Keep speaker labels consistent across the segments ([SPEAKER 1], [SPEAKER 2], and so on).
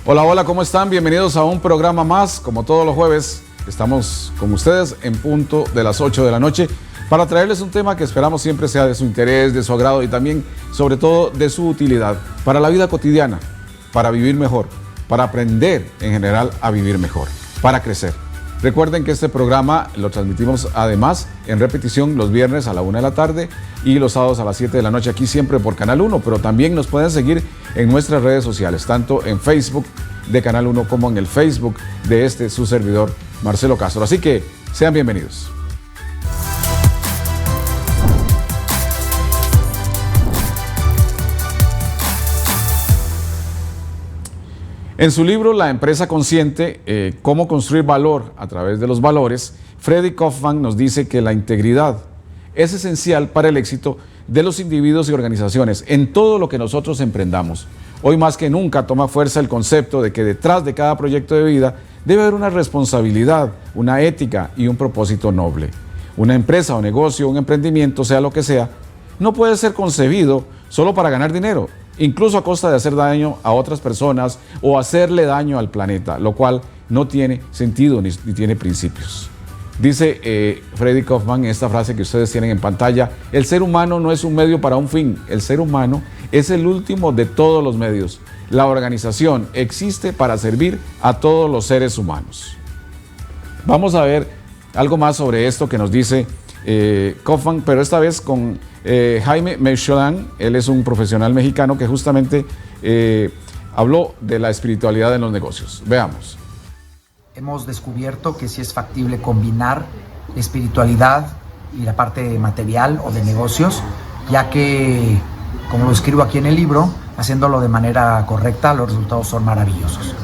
[SPEAKER 1] Hola, hola, ¿cómo están? Bienvenidos a un programa más. Como todos los jueves, estamos con ustedes en punto de las 8 de la noche para traerles un tema que esperamos siempre sea de su interés, de su agrado y también, sobre todo, de su utilidad para la vida cotidiana, para vivir mejor, para aprender en general a vivir mejor, para crecer. Recuerden que este programa lo transmitimos además en repetición los viernes a la 1 de la tarde y los sábados a las 7 de la noche, aquí siempre por Canal 1, pero también nos pueden seguir en nuestras redes sociales, tanto en Facebook de Canal 1 como en el Facebook de su servidor, Marcelo Castro. Así que sean bienvenidos. En su libro La empresa consciente, cómo construir valor a través de los valores, Freddy Kaufman nos dice que la integridad es esencial para el éxito de los individuos y organizaciones en todo lo que nosotros emprendamos. Hoy más que nunca toma fuerza el concepto de que detrás de cada proyecto de vida debe haber una responsabilidad, una ética y un propósito noble. Una empresa o negocio, un emprendimiento, sea lo que sea, no puede ser concebido solo para ganar dinero, incluso a costa de hacer daño a otras personas o hacerle daño al planeta, lo cual no tiene sentido ni tiene principios. Dice Freddy Kaufman en esta frase que ustedes tienen en pantalla: el ser humano no es un medio para un fin, el ser humano es el último de todos los medios. La organización existe para servir a todos los seres humanos. Vamos a ver algo más sobre esto que nos dice Kaufman, pero esta vez con Jaime Mecholán. Él es un profesional mexicano que justamente habló de la espiritualidad en los negocios. Veamos.
[SPEAKER 2] Hemos descubierto que sí es factible combinar espiritualidad y la parte material o de negocios, ya que, como lo escribo aquí en el libro, haciéndolo de manera correcta, los resultados son maravillosos.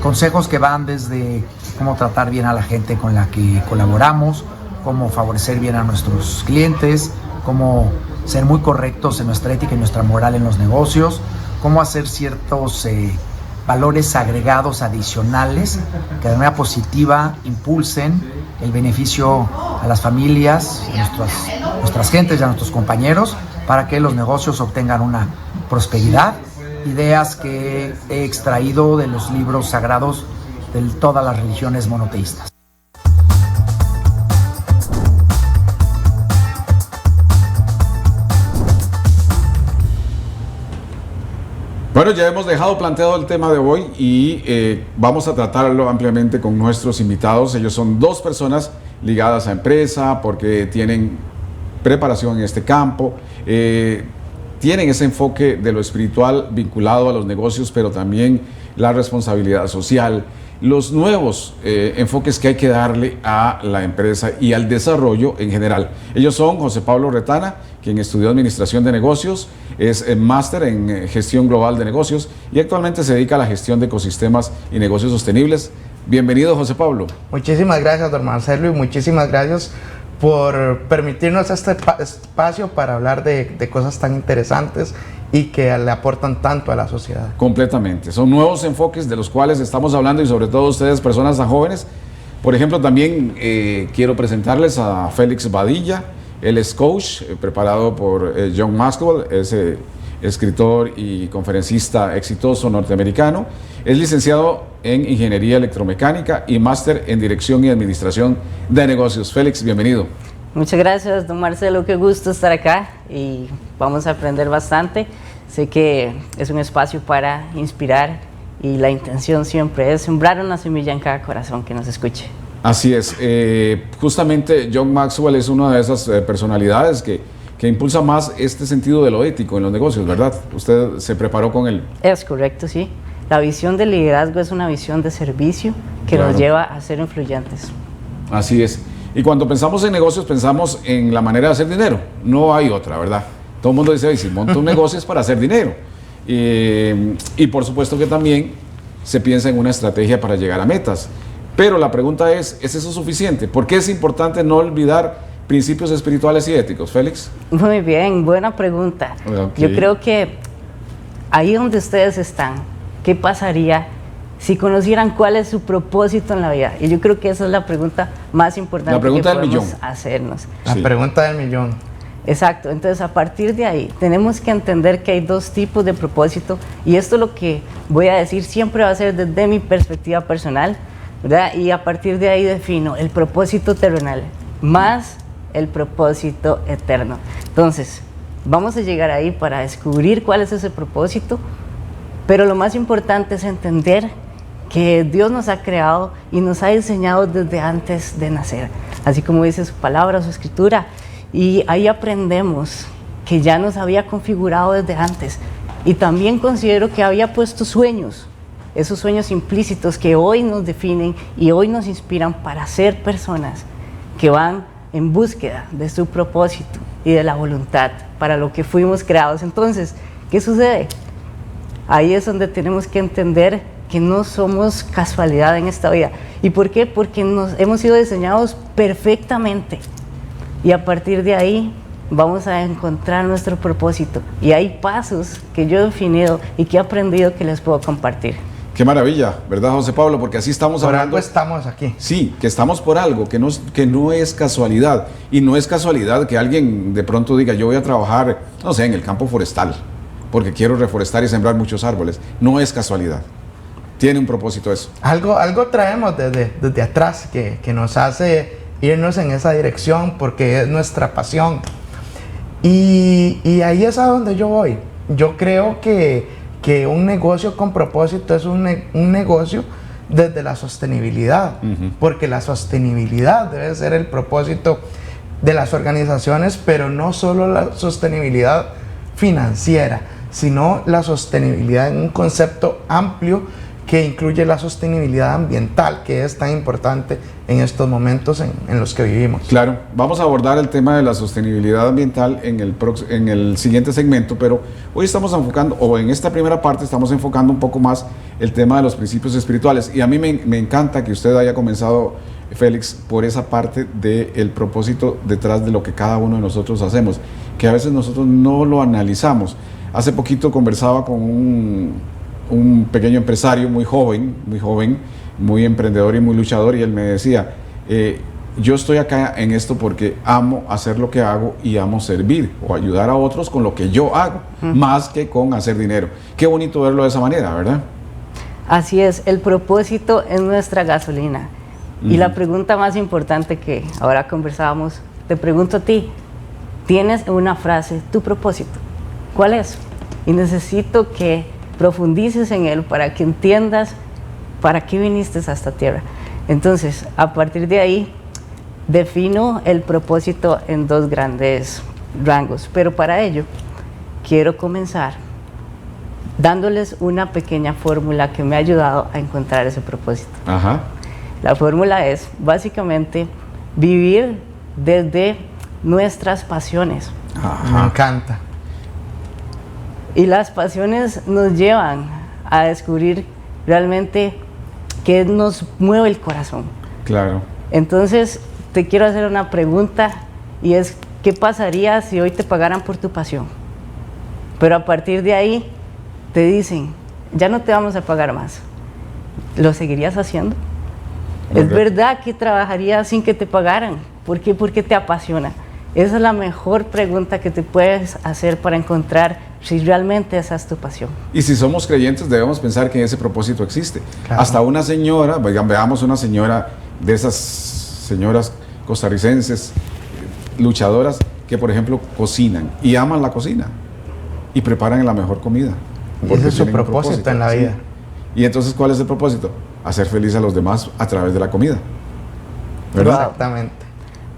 [SPEAKER 2] Consejos que van desde cómo tratar bien a la gente con la que colaboramos, cómo favorecer bien a nuestros clientes, cómo ser muy correctos en nuestra ética y nuestra moral en los negocios, cómo hacer ciertos valores agregados adicionales que de manera positiva impulsen el beneficio a las familias, a nuestras gentes y a nuestros compañeros para que los negocios obtengan una prosperidad. Ideas que he extraído de los libros sagrados de todas las religiones monoteístas.
[SPEAKER 1] Bueno, ya hemos dejado planteado el tema de hoy y vamos a tratarlo ampliamente con nuestros invitados. Ellos son dos personas ligadas a empresa porque tienen preparación en este campo, tienen ese enfoque de lo espiritual vinculado a los negocios, pero también la responsabilidad social, los nuevos enfoques que hay que darle a la empresa y al desarrollo en general. Ellos son José Pablo Retana, quien estudió Administración de Negocios, es máster en Gestión Global de Negocios y actualmente se dedica a la gestión de ecosistemas y negocios sostenibles. Bienvenido, José Pablo.
[SPEAKER 3] Muchísimas gracias, don Marcelo, y muchísimas gracias por permitirnos este espacio para hablar de cosas tan interesantes y que le aportan tanto a la sociedad.
[SPEAKER 1] Completamente. Son nuevos enfoques de los cuales estamos hablando y sobre todo ustedes, personas tan jóvenes. Por ejemplo, también quiero presentarles a Félix Badilla. Él es coach, preparado por John Maxwell, es escritor y conferencista exitoso norteamericano. Es licenciado en Ingeniería Electromecánica y máster en Dirección y Administración de Negocios. Félix, bienvenido.
[SPEAKER 4] Muchas gracias, don Marcelo, qué gusto estar acá y vamos a aprender bastante. Sé que es un espacio para inspirar y la intención siempre es sembrar una semilla en cada corazón que nos escuche.
[SPEAKER 1] Así es, justamente John Maxwell es una de esas personalidades que impulsa más este sentido de lo ético en los negocios, ¿verdad? Usted se preparó con él.
[SPEAKER 4] Es correcto, sí. La visión del liderazgo es una visión de servicio que nos lleva a ser influyentes. Así es.
[SPEAKER 1] Y cuando pensamos en negocios, pensamos en la manera de hacer dinero. No hay otra, ¿verdad? Todo el mundo dice, si monto un negocio es para hacer dinero. Y por supuesto que también se piensa en una estrategia para llegar a metas. Pero la pregunta es eso suficiente? ¿Por qué es importante no olvidar principios espirituales y éticos, Félix?
[SPEAKER 4] Muy bien, buena pregunta. Okay. Yo creo que ahí donde ustedes están, ¿qué pasaría si conocieran cuál es su propósito en la vida? Y yo creo que esa es la pregunta más importante que podemos hacernos.
[SPEAKER 3] La pregunta del millón.
[SPEAKER 4] Exacto, entonces a partir de ahí tenemos que entender que hay dos tipos de propósito y esto es lo que voy a decir, siempre va a ser desde mi perspectiva personal, ¿verdad? Y a partir de ahí defino el propósito terrenal más el propósito eterno. Entonces, vamos a llegar ahí para descubrir cuál es ese propósito, pero lo más importante es entender que Dios nos ha creado y nos ha diseñado desde antes de nacer, así como dice su palabra, su escritura, y ahí aprendemos que ya nos había configurado desde antes, y también considero que había puesto sueños, esos sueños implícitos que hoy nos definen y hoy nos inspiran para ser personas que van en búsqueda de su propósito y de la voluntad para lo que fuimos creados. Entonces, ¿qué sucede? Ahí es donde tenemos que entender que no somos casualidad en esta vida. ¿Y por qué? Porque hemos sido diseñados perfectamente. Y a partir de ahí vamos a encontrar nuestro propósito. Y hay pasos que yo he definido y que he aprendido que les puedo compartir.
[SPEAKER 1] Qué maravilla, ¿verdad, José Pablo? Porque así estamos hablando.
[SPEAKER 3] Por algo estamos aquí.
[SPEAKER 1] Sí, que estamos por algo, que no es casualidad. Y no es casualidad que alguien de pronto diga, yo voy a trabajar, no sé, en el campo forestal, porque quiero reforestar y sembrar muchos árboles. No es casualidad. Tiene un propósito eso.
[SPEAKER 3] Algo traemos desde atrás que nos hace irnos en esa dirección porque es nuestra pasión. Y ahí es a donde yo voy. Yo creo que un negocio con propósito es un negocio desde la sostenibilidad, porque la sostenibilidad debe ser el propósito de las organizaciones, pero no solo la sostenibilidad financiera, sino la sostenibilidad en un concepto amplio que incluye la sostenibilidad ambiental, que es tan importante en estos momentos en los que vivimos.
[SPEAKER 1] Claro, vamos a abordar el tema de la sostenibilidad ambiental en el siguiente segmento, pero hoy estamos enfocando, o en esta primera parte estamos enfocando un poco más el tema de los principios espirituales. Y a mí me encanta que usted haya comenzado, Félix, por esa parte del propósito detrás de lo que cada uno de nosotros hacemos, que a veces nosotros no lo analizamos. Hace poquito conversaba con un pequeño empresario muy joven, muy emprendedor y muy luchador, y él me decía, yo estoy acá en esto porque amo hacer lo que hago y amo servir o ayudar a otros con lo que yo hago, más que con hacer dinero. Qué bonito verlo de esa manera, ¿verdad?
[SPEAKER 4] Así es, el propósito es nuestra gasolina. Y la pregunta más importante que ahora conversábamos, te pregunto a ti, ¿tienes una frase, tu propósito? ¿Cuál es? Y necesito que profundices en él para que entiendas para qué viniste a esta tierra. Entonces, a partir de ahí, defino el propósito en dos grandes rangos, pero para ello quiero comenzar dándoles una pequeña fórmula que me ha ayudado a encontrar ese propósito.
[SPEAKER 1] Ajá.
[SPEAKER 4] La fórmula es básicamente vivir desde nuestras pasiones.
[SPEAKER 3] Ajá. Me encanta.
[SPEAKER 4] Y las pasiones nos llevan a descubrir realmente qué nos mueve el corazón.
[SPEAKER 1] Claro.
[SPEAKER 4] Entonces, te quiero hacer una pregunta y es, ¿qué pasaría si hoy te pagaran por tu pasión? Pero a partir de ahí te dicen, ya no te vamos a pagar más. ¿Lo seguirías haciendo? Es verdad que trabajarías sin que te pagaran. ¿Por qué? Porque te apasiona. Esa es la mejor pregunta que te puedes hacer para encontrar si realmente esa es tu pasión.
[SPEAKER 1] Y si somos creyentes debemos pensar que ese propósito existe.
[SPEAKER 3] Claro.
[SPEAKER 1] Hasta una señora, veamos una señora de esas señoras costarricenses, luchadoras, que por ejemplo cocinan y aman la cocina y preparan la mejor comida.
[SPEAKER 3] Ese es su propósito en la vida.
[SPEAKER 1] ¿Sí? Y entonces, ¿cuál es el propósito? Hacer feliz a los demás a través de la comida, ¿verdad?
[SPEAKER 3] Exactamente.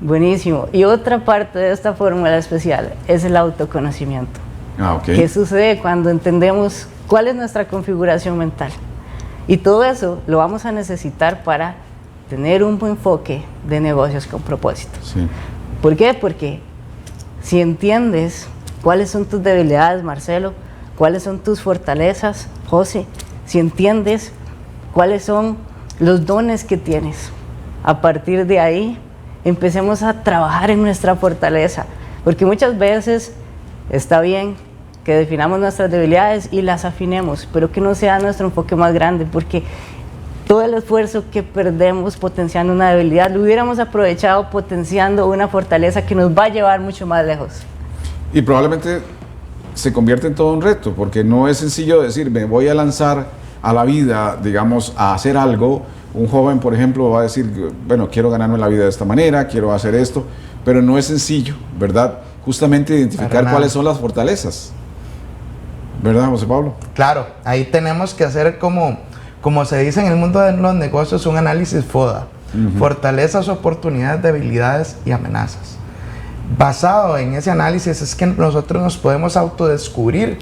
[SPEAKER 4] Buenísimo. Y otra parte de esta fórmula especial es el autoconocimiento.
[SPEAKER 1] Okay.
[SPEAKER 4] ¿Qué sucede cuando entendemos cuál es nuestra configuración mental? Y todo eso lo vamos a necesitar para tener un buen enfoque de negocios con propósito.
[SPEAKER 1] Sí.
[SPEAKER 4] ¿Por qué? Porque si entiendes cuáles son tus debilidades, Marcelo, cuáles son tus fortalezas, José, si entiendes cuáles son los dones que tienes, a partir de ahí empecemos a trabajar en nuestra fortaleza, porque muchas veces está bien que definamos nuestras debilidades y las afinemos, pero que no sea nuestro enfoque más grande, porque todo el esfuerzo que perdemos potenciando una debilidad lo hubiéramos aprovechado potenciando una fortaleza que nos va a llevar mucho más lejos.
[SPEAKER 1] Y probablemente se convierte en todo un reto, porque no es sencillo decir, me voy a lanzar a la vida, digamos, a hacer algo. Un joven, por ejemplo, va a decir, bueno, quiero ganarme la vida de esta manera, quiero hacer esto, pero no es sencillo, ¿verdad? Justamente identificar cuáles son las fortalezas. ¿Verdad, José Pablo?
[SPEAKER 3] Claro, ahí tenemos que hacer como se dice en el mundo de los negocios, un análisis FODA. Fortalezas, oportunidades, debilidades y amenazas. Basado en ese análisis es que nosotros nos podemos autodescubrir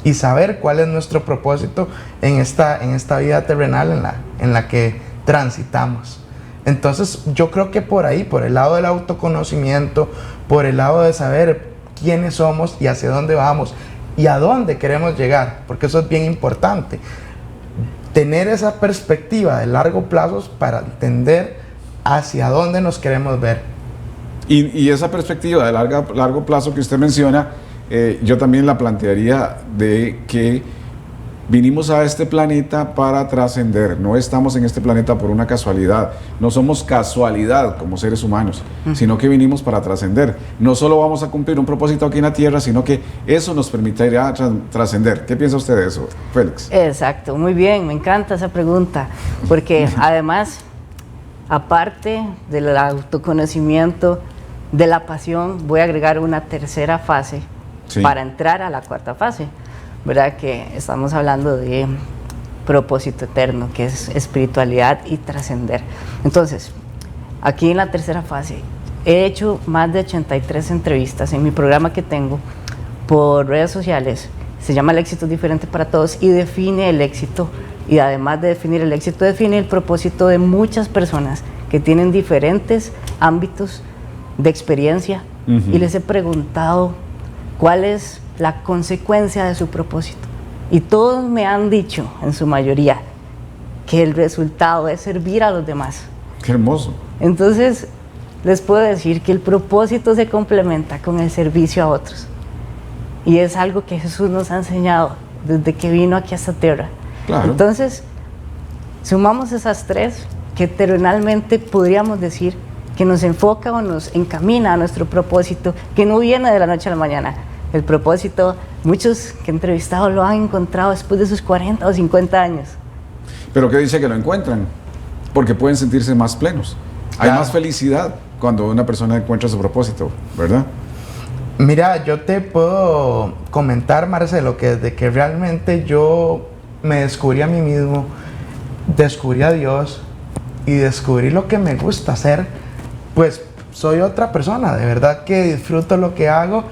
[SPEAKER 3] y saber cuál es nuestro propósito en esta vida terrenal en la que transitamos. Entonces yo creo que por ahí, por el lado del autoconocimiento, por el lado de saber quiénes somos y hacia dónde vamos y a dónde queremos llegar, porque eso es bien importante. Tener esa perspectiva de largo plazo para entender hacia dónde nos queremos ver.
[SPEAKER 1] Y esa perspectiva de largo plazo que usted menciona, yo también la plantearía de que vinimos a este planeta para trascender. No estamos en este planeta por una casualidad. No somos casualidad como seres humanos, sino que vinimos para trascender. No solo vamos a cumplir un propósito aquí en la Tierra, sino que eso nos permitirá trascender. ¿Qué piensa usted de eso, Félix?
[SPEAKER 4] Exacto, muy bien, me encanta esa pregunta, porque además, aparte del autoconocimiento, de la pasión, voy a agregar una tercera fase para entrar a la cuarta fase, ¿verdad? Que estamos hablando de propósito eterno, que es espiritualidad y trascender. Entonces, aquí en la tercera fase, he hecho más de 83 entrevistas en mi programa que tengo por redes sociales. Se llama El éxito es diferente para todos y define el éxito. Y además de definir el éxito, define el propósito de muchas personas que tienen diferentes ámbitos de experiencia. Y les he preguntado cuál es la consecuencia de su propósito. Y todos me han dicho, en su mayoría, que el resultado es servir a los demás.
[SPEAKER 1] ¡Qué hermoso!
[SPEAKER 4] Entonces, les puedo decir que el propósito se complementa con el servicio a otros. Y es algo que Jesús nos ha enseñado desde que vino aquí a esta tierra.
[SPEAKER 1] Claro.
[SPEAKER 4] Entonces, sumamos esas tres que terrenalmente podríamos decir que nos enfoca o nos encamina a nuestro propósito, que no viene de la noche a la mañana. El propósito, muchos que he entrevistado lo han encontrado después de sus 40 o 50 años.
[SPEAKER 1] ¿Pero qué dice que lo encuentran? Porque pueden sentirse más plenos. Hay más felicidad cuando una persona encuentra su propósito, ¿verdad?
[SPEAKER 3] Mira, yo te puedo comentar, Marcelo, que desde que realmente yo me descubrí a mí mismo, descubrí a Dios y descubrí lo que me gusta hacer, pues soy otra persona. De verdad que disfruto lo que hago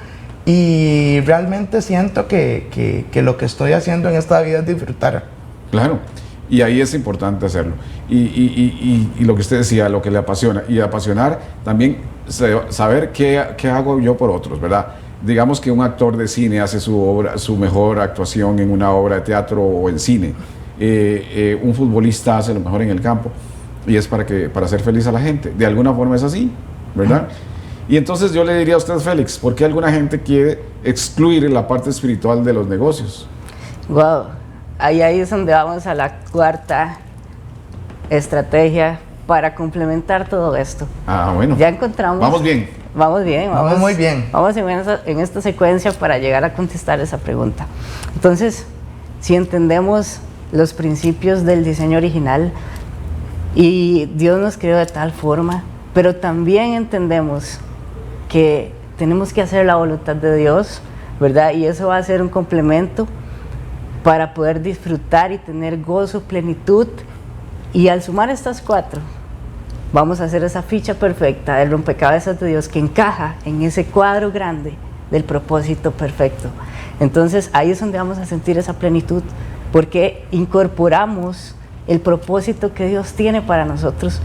[SPEAKER 3] y realmente siento que lo que estoy haciendo en esta vida es disfrutar.
[SPEAKER 1] Claro, y ahí es importante hacerlo. Y lo que usted decía, lo que le apasiona. Y apasionar también saber qué hago yo por otros, ¿verdad? Digamos que un actor de cine hace su mejor actuación en una obra de teatro o en cine. Un futbolista hace lo mejor en el campo. Y es para hacer feliz a la gente. De alguna forma es así, ¿verdad? Y entonces yo le diría a usted, Félix, ¿por qué alguna gente quiere excluir la parte espiritual de los negocios?
[SPEAKER 4] Wow, ahí es donde vamos a la cuarta estrategia para complementar todo esto.
[SPEAKER 1] Ah, bueno.
[SPEAKER 4] Ya encontramos.
[SPEAKER 1] Vamos bien.
[SPEAKER 3] Vamos muy bien.
[SPEAKER 4] Vamos en esta secuencia para llegar a contestar esa pregunta. Entonces, si entendemos los principios del diseño original y Dios nos creó de tal forma, pero también entendemos que tenemos que hacer la voluntad de Dios, ¿verdad? Y eso va a ser un complemento para poder disfrutar y tener gozo, plenitud. Y al sumar estas cuatro, vamos a hacer esa ficha perfecta del rompecabezas de Dios que encaja en ese cuadro grande del propósito perfecto. Entonces ahí es donde vamos a sentir esa plenitud, porque incorporamos el propósito que Dios tiene para nosotros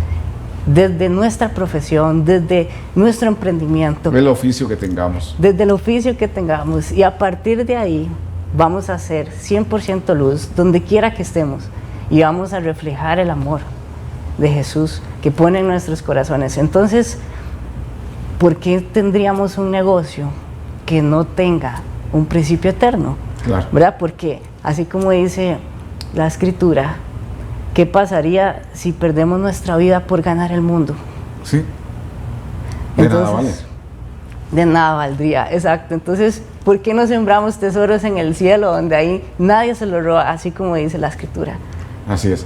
[SPEAKER 4] desde nuestra profesión, desde nuestro emprendimiento.
[SPEAKER 1] El oficio que tengamos.
[SPEAKER 4] Desde el oficio que tengamos. Y a partir de ahí vamos a ser 100% luz donde quiera que estemos. Y vamos a reflejar el amor de Jesús que pone en nuestros corazones. Entonces, ¿por qué tendríamos un negocio que no tenga un principio eterno?
[SPEAKER 1] Claro.
[SPEAKER 4] ¿Verdad? Porque así como dice la Escritura, ¿qué pasaría si perdemos nuestra vida por ganar el mundo?
[SPEAKER 1] Sí.
[SPEAKER 4] Entonces, nada vale. De nada valdría, exacto. Entonces, ¿Por qué no sembramos tesoros en el cielo donde ahí nadie se los roba, así como dice la Escritura?
[SPEAKER 1] Así es.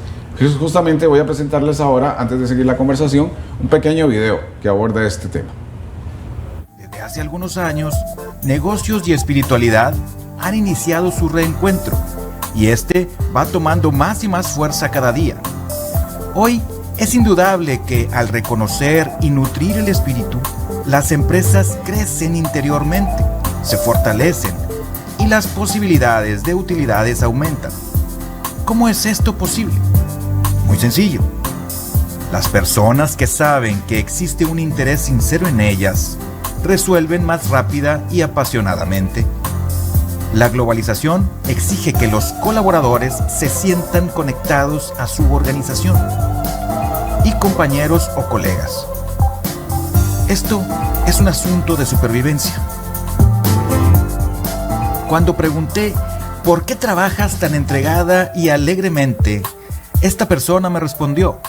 [SPEAKER 1] Justamente voy a presentarles ahora, antes de seguir la conversación, un pequeño video que aborda este tema.
[SPEAKER 5] Desde hace algunos años, negocios y espiritualidad han iniciado su reencuentro y este va tomando más y más fuerza cada día. Hoy es indudable que al reconocer y nutrir el espíritu, las empresas crecen interiormente, se fortalecen y las posibilidades de utilidades aumentan. ¿Cómo es esto posible? Muy sencillo. Las personas que saben que existe un interés sincero en ellas, resuelven más rápida y apasionadamente. La globalización exige que los colaboradores se sientan conectados a su organización y compañeros o colegas. Esto es un asunto de supervivencia. Cuando pregunté ¿por qué trabajas tan entregada y alegremente?, esta persona me respondió: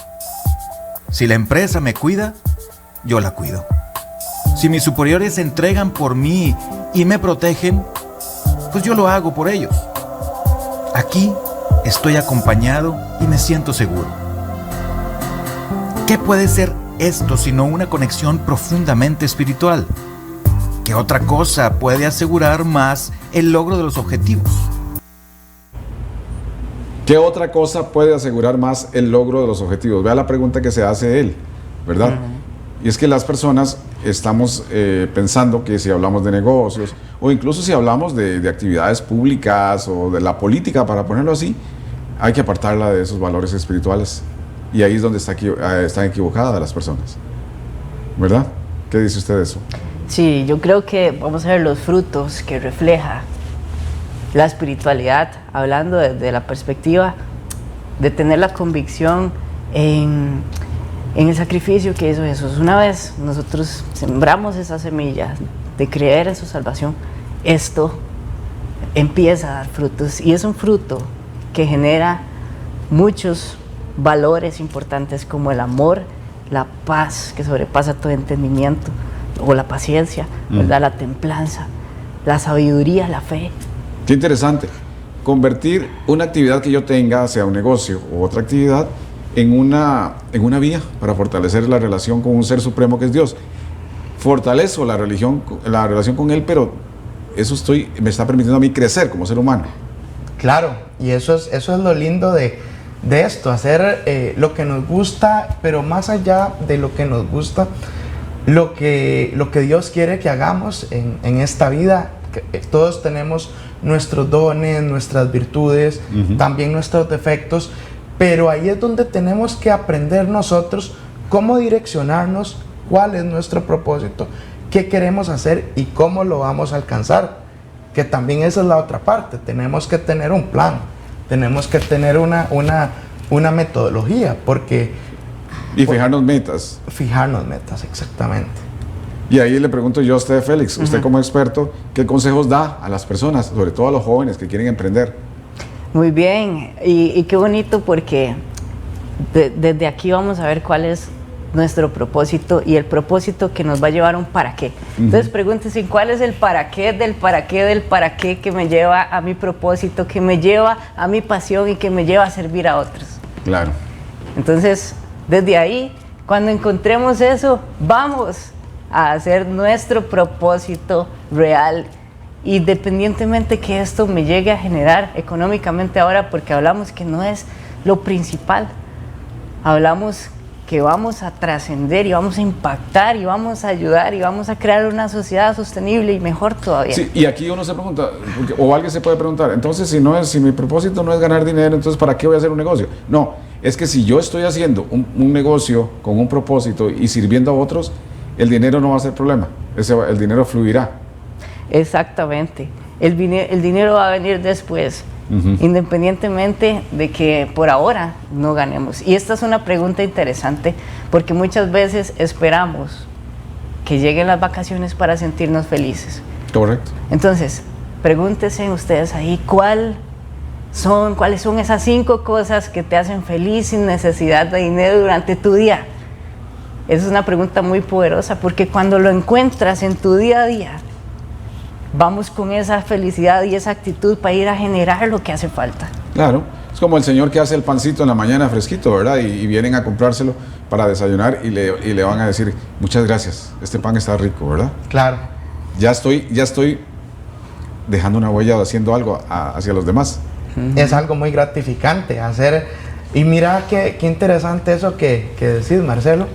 [SPEAKER 5] si la empresa me cuida, yo la cuido. Si mis superiores se entregan por mí y me protegen, pues yo lo hago por ellos. Aquí estoy acompañado y me siento seguro. ¿Qué puede ser esto sino una conexión profundamente espiritual? ¿Qué otra cosa puede asegurar más el logro de los objetivos?
[SPEAKER 1] ¿Qué otra cosa puede asegurar más el logro de los objetivos? Vea la pregunta que se hace él, ¿verdad? Y es que las personas estamos pensando que si hablamos de negocios o incluso si hablamos de actividades públicas o de la política, para ponerlo así, hay que apartarla de esos valores espirituales. Y ahí es donde están equivocadas las personas, ¿verdad? ¿Qué dice usted de eso?
[SPEAKER 4] Sí, yo creo que vamos a ver los frutos que refleja la espiritualidad, hablando desde la perspectiva de tener la convicción en el sacrificio que hizo Jesús. Una vez nosotros sembramos esa semilla de creer en su salvación, esto empieza a dar frutos y es un fruto que genera muchos valores importantes como el amor, la paz que sobrepasa todo entendimiento, o la paciencia, ¿verdad? La templanza, la sabiduría, la fe.
[SPEAKER 1] Qué interesante. Convertir una actividad que yo tenga, sea un negocio u otra actividad, en una vía para fortalecer la relación con un ser supremo que es Dios. Fortalezco la relación con Él, pero eso me está permitiendo a mí crecer como ser humano.
[SPEAKER 3] Claro, y eso es lo lindo de esto, hacer lo que nos gusta, pero más allá de lo que nos gusta, lo que Dios quiere que hagamos en esta vida. Todos tenemos nuestros dones, nuestras virtudes, también nuestros defectos, pero ahí es donde tenemos que aprender nosotros cómo direccionarnos, cuál es nuestro propósito, qué queremos hacer y cómo lo vamos a alcanzar, que también esa es la otra parte. Tenemos que tener un plan, tenemos que tener una metodología,
[SPEAKER 1] y fijarnos metas.
[SPEAKER 3] Fijarnos metas, exactamente.
[SPEAKER 1] Y ahí le pregunto yo a usted, Félix, usted como experto, ¿qué consejos da a las personas, sobre todo a los jóvenes que quieren emprender?
[SPEAKER 4] Muy bien, y qué bonito porque desde aquí vamos a ver cuál es nuestro propósito y el propósito que nos va a llevar a un para qué. Entonces pregúntense cuál es el para qué del para qué del para qué que me lleva a mi propósito, que me lleva a mi pasión y que me lleva a servir a otros.
[SPEAKER 1] Claro.
[SPEAKER 4] Entonces, desde ahí, cuando encontremos eso, vamos a hacer nuestro propósito real, independientemente que esto me llegue a generar económicamente ahora, porque hablamos que no es lo principal. Hablamos que vamos a trascender y vamos a impactar y vamos a ayudar y vamos a crear una sociedad sostenible y mejor todavía.
[SPEAKER 1] Sí, y aquí uno se pregunta, o alguien se puede preguntar, entonces si mi propósito no es ganar dinero, entonces ¿para qué voy a hacer un negocio? No, es que si yo estoy haciendo un negocio con un propósito y sirviendo a otros, el dinero no va a ser problema, el dinero fluirá.
[SPEAKER 4] Exactamente, el dinero va a venir después. Independientemente de que por ahora no ganemos. Y esta es una pregunta interesante porque muchas veces esperamos que lleguen las vacaciones para sentirnos felices.
[SPEAKER 1] Correcto.
[SPEAKER 4] Entonces, pregúntense ustedes ahí cuáles son esas 5 cosas que te hacen feliz sin necesidad de dinero durante tu día. Esa es una pregunta muy poderosa porque cuando lo encuentras en tu día a día, vamos con esa felicidad y esa actitud para ir a generar lo que hace falta.
[SPEAKER 1] Claro, es como el señor que hace el pancito en la mañana fresquito, ¿verdad? Y vienen a comprárselo para desayunar y le van a decir, muchas gracias, este pan está rico, ¿verdad?
[SPEAKER 3] Claro.
[SPEAKER 1] Ya estoy dejando una huella o haciendo algo hacia los demás.
[SPEAKER 3] Es algo muy gratificante hacer. Y mira qué interesante eso que decís, Marcelo,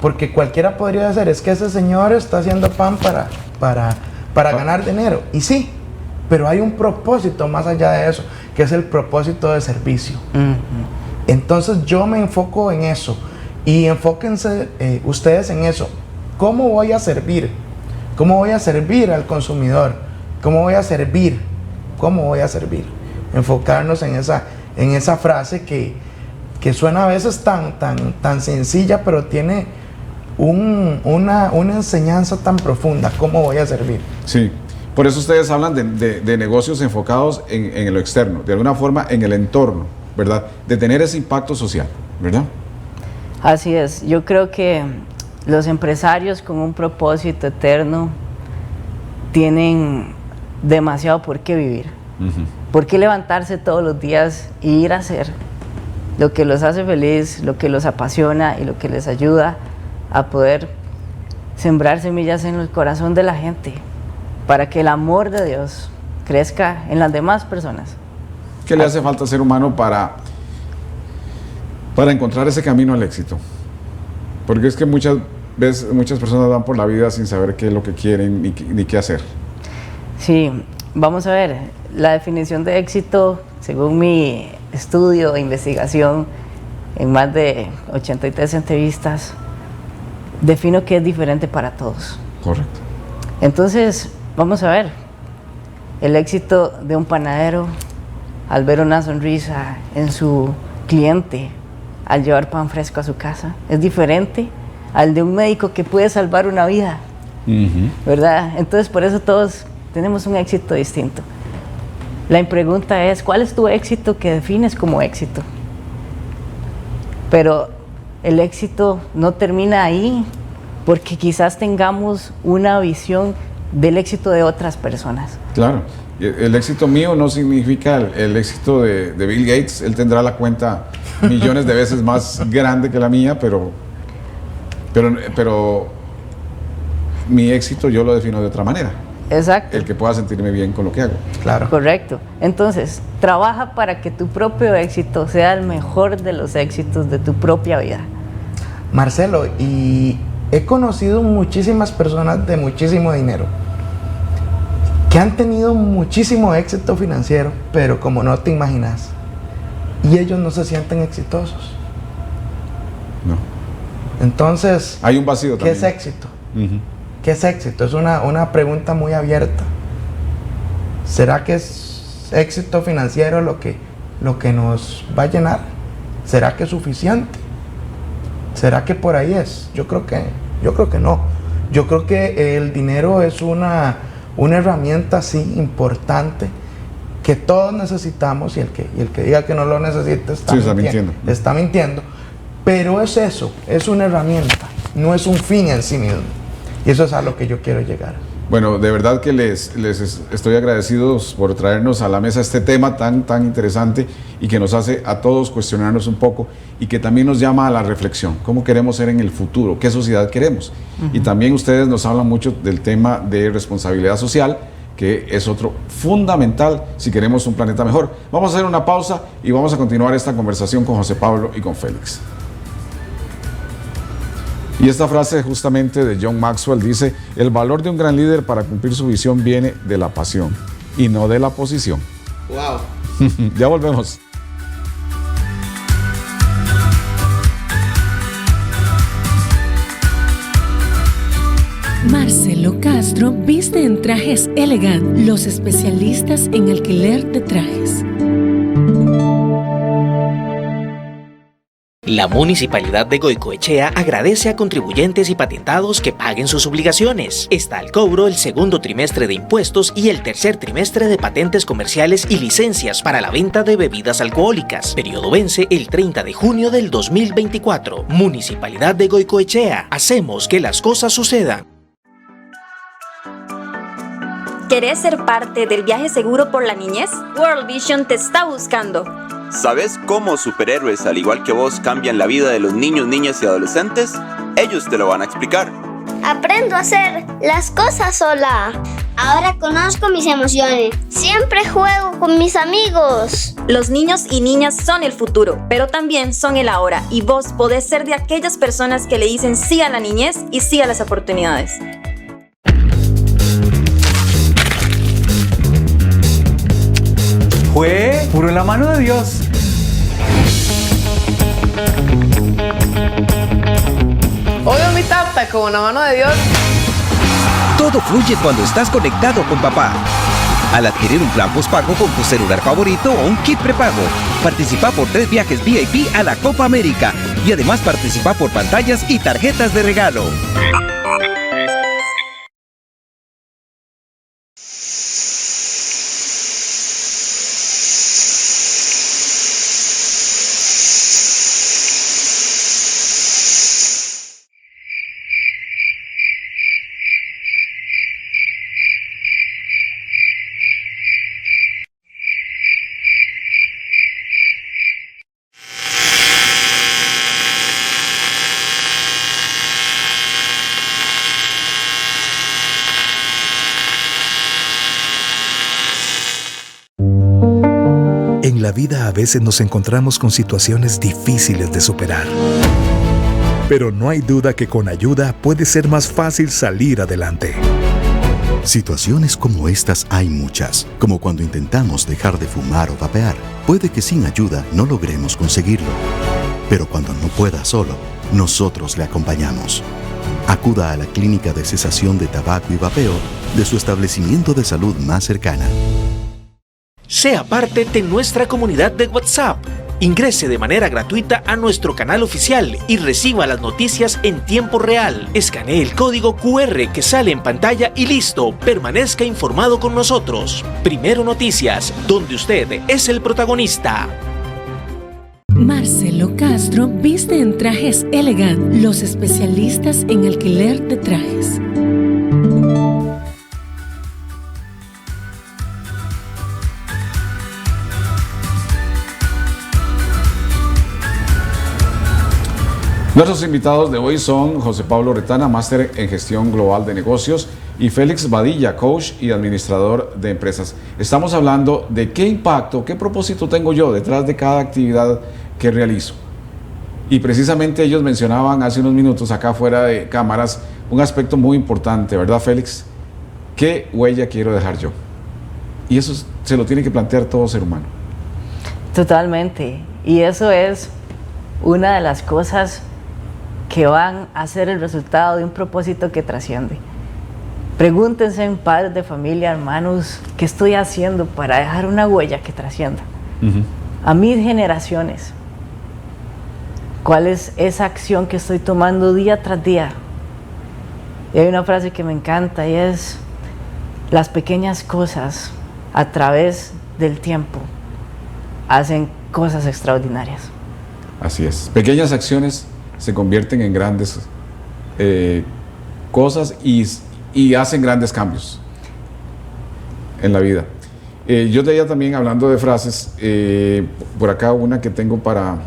[SPEAKER 3] porque cualquiera podría hacer, es que ese señor está haciendo pan para ganar dinero. Y sí, pero hay un propósito más allá de eso, que es el propósito de servicio. Entonces yo me enfoco en eso, y enfóquense ustedes en eso. ¿Cómo voy a servir? ¿Cómo voy a servir al consumidor? ¿Cómo voy a servir? ¿Cómo voy a servir? Enfocarnos en esa frase que suena a veces tan sencilla, pero tiene una enseñanza tan profunda. ¿Cómo voy a servir?
[SPEAKER 1] Sí, por eso ustedes hablan de negocios enfocados en lo externo, de alguna forma en el entorno, ¿verdad? De tener ese impacto social, ¿verdad?
[SPEAKER 4] Así es, yo creo que los empresarios con un propósito eterno tienen demasiado por qué vivir, por qué levantarse todos los días e ir a hacer lo que los hace feliz, lo que los apasiona y lo que les ayuda a poder sembrar semillas en el corazón de la gente para que el amor de Dios crezca en las demás personas.
[SPEAKER 1] ¿Qué le hace falta al ser humano para encontrar ese camino al éxito? Porque es que muchas veces muchas personas van por la vida sin saber qué es lo que quieren ni qué hacer.
[SPEAKER 4] Sí, vamos a ver, la definición de éxito, según mi estudio e investigación en más de 83 entrevistas, defino que es diferente para todos.
[SPEAKER 1] Correcto.
[SPEAKER 4] Entonces, vamos a ver, el éxito de un panadero al ver una sonrisa en su cliente, al llevar pan fresco a su casa, es diferente al de un médico que puede salvar una vida, ¿verdad? Entonces, por eso todos tenemos un éxito distinto. La pregunta es, ¿cuál es tu éxito que defines como éxito? Pero el éxito no termina ahí, porque quizás tengamos una visión del éxito de otras personas.
[SPEAKER 1] Claro, el éxito mío no significa el éxito de Bill Gates. Él tendrá la cuenta millones de veces más grande que la mía, pero mi éxito yo lo defino de otra manera.
[SPEAKER 4] Exacto.
[SPEAKER 1] El que pueda sentirme bien con lo que hago.
[SPEAKER 3] Claro.
[SPEAKER 4] Correcto. Entonces, trabaja para que tu propio éxito sea el mejor de los éxitos de tu propia vida.
[SPEAKER 3] Marcelo, y he conocido muchísimas personas de muchísimo dinero que han tenido muchísimo éxito financiero, pero como no te imaginas, y ellos no se sienten exitosos.
[SPEAKER 1] No.
[SPEAKER 3] Entonces,
[SPEAKER 1] hay un vacío
[SPEAKER 3] ¿qué
[SPEAKER 1] también.
[SPEAKER 3] es éxito? ¿Qué es éxito? Es una pregunta muy abierta. ¿Será que es éxito financiero lo que nos va a llenar? ¿Será que es suficiente? ¿Será que por ahí es? Yo creo que no. Yo creo que el dinero es una herramienta, sí, importante, que todos necesitamos, y el que diga que no lo necesita está mintiendo. Está mintiendo. Pero es eso, es una herramienta, no es un fin en sí mismo. Y eso es a lo que yo quiero llegar.
[SPEAKER 1] Bueno, de verdad que les estoy agradecidos por traernos a la mesa este tema tan interesante y que nos hace a todos cuestionarnos un poco y que también nos llama a la reflexión. ¿Cómo queremos ser en el futuro? ¿Qué sociedad queremos? Y también ustedes nos hablan mucho del tema de responsabilidad social, que es otro fundamental si queremos un planeta mejor. Vamos a hacer una pausa y vamos a continuar esta conversación con José Pablo y con Félix. Y esta frase justamente de John Maxwell dice: el valor de un gran líder para cumplir su visión viene de la pasión y no de la posición.
[SPEAKER 3] Wow.
[SPEAKER 1] Ya volvemos.
[SPEAKER 6] Marcelo Castro viste en Trajes Elegant, los especialistas en alquiler de trajes.
[SPEAKER 7] La Municipalidad de Goicoechea agradece a contribuyentes y patentados que paguen sus obligaciones. Está al cobro el segundo trimestre de impuestos y el tercer trimestre de patentes comerciales y licencias para la venta de bebidas alcohólicas. Periodo vence el 30 de junio del 2024. Municipalidad de Goicoechea. Hacemos que las cosas sucedan.
[SPEAKER 8] ¿Querés ser parte del viaje seguro por la niñez? World Vision te está buscando.
[SPEAKER 9] ¿Sabes cómo superhéroes, al igual que vos, cambian la vida de los niños, niñas y adolescentes? Ellos te lo van a explicar.
[SPEAKER 10] Aprendo a hacer las cosas sola. Ahora conozco mis emociones. Siempre juego con mis amigos.
[SPEAKER 8] Los niños y niñas son el futuro, pero también son el ahora. Y vos podés ser de aquellas personas que le dicen sí a la niñez y sí a las oportunidades.
[SPEAKER 11] Fue puro en la mano de Dios.
[SPEAKER 12] Obvio mi tata, como la mano de Dios.
[SPEAKER 13] Todo fluye cuando estás conectado con papá. Al adquirir un plan postpago con tu celular favorito o un kit prepago, participa por 3 viajes VIP a la Copa América y además participa por pantallas y tarjetas de regalo.
[SPEAKER 14] En la vida a veces nos encontramos con situaciones difíciles de superar. Pero no hay duda que con ayuda puede ser más fácil salir adelante.
[SPEAKER 15] Situaciones como estas hay muchas, como cuando intentamos dejar de fumar o vapear. Puede que sin ayuda no logremos conseguirlo. Pero cuando no pueda solo, nosotros le acompañamos. Acuda a la clínica de cesación de tabaco y vapeo de su establecimiento de salud más cercana.
[SPEAKER 7] Sea parte de nuestra comunidad de WhatsApp. Ingrese de manera gratuita a nuestro canal oficial y reciba las noticias en tiempo real. Escanee el código QR que sale en pantalla y listo, permanezca informado con nosotros. Primero Noticias, donde usted es el protagonista.
[SPEAKER 6] Marcelo Castro viste en Trajes Elegant, los especialistas en alquiler de trajes.
[SPEAKER 1] Nuestros invitados de hoy son José Pablo Retana, máster en gestión global de negocios, y Félix Badilla, coach y administrador de empresas. Estamos hablando de qué impacto, qué propósito tengo yo detrás de cada actividad que realizo. Y precisamente ellos mencionaban hace unos minutos acá fuera de cámaras un aspecto muy importante, ¿verdad, Félix? ¿Qué huella quiero dejar yo? Y eso se lo tiene que plantear todo ser humano.
[SPEAKER 4] Totalmente. Y eso es una de las cosas que van a ser el resultado de un propósito que trasciende. Pregúntense, padres de familia, hermanos, ¿qué estoy haciendo para dejar una huella que trascienda? A mis generaciones. ¿Cuál es esa acción que estoy tomando día tras día? Y hay una frase que me encanta y es: las pequeñas cosas a través del tiempo hacen cosas extraordinarias.
[SPEAKER 1] Así es. Pequeñas acciones se convierten en grandes cosas y hacen grandes cambios en la vida. Yo leía también, hablando de frases, por acá una que tengo para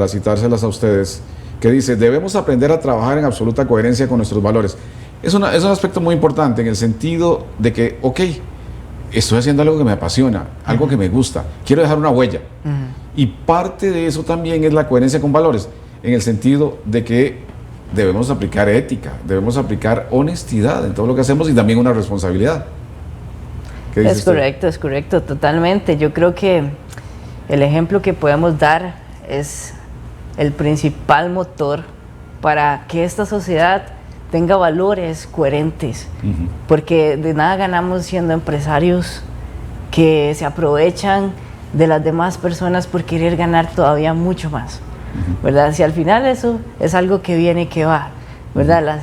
[SPEAKER 1] citárselas a ustedes, que dice: debemos aprender a trabajar en absoluta coherencia con nuestros valores. Es un aspecto muy importante en el sentido de que, ok, estoy haciendo algo que me apasiona, algo que me gusta, quiero dejar una huella. Y parte de eso también es la coherencia con valores, en el sentido de que debemos aplicar ética, debemos aplicar honestidad en todo lo que hacemos y también una responsabilidad. ¿Qué dice usted?
[SPEAKER 4] Es correcto, totalmente. Yo creo que el ejemplo que podemos dar es el principal motor para que esta sociedad tenga valores coherentes, porque de nada ganamos siendo empresarios que se aprovechan de las demás personas por querer ganar todavía mucho más, ¿verdad? Si al final eso es algo que viene y que va, ¿verdad?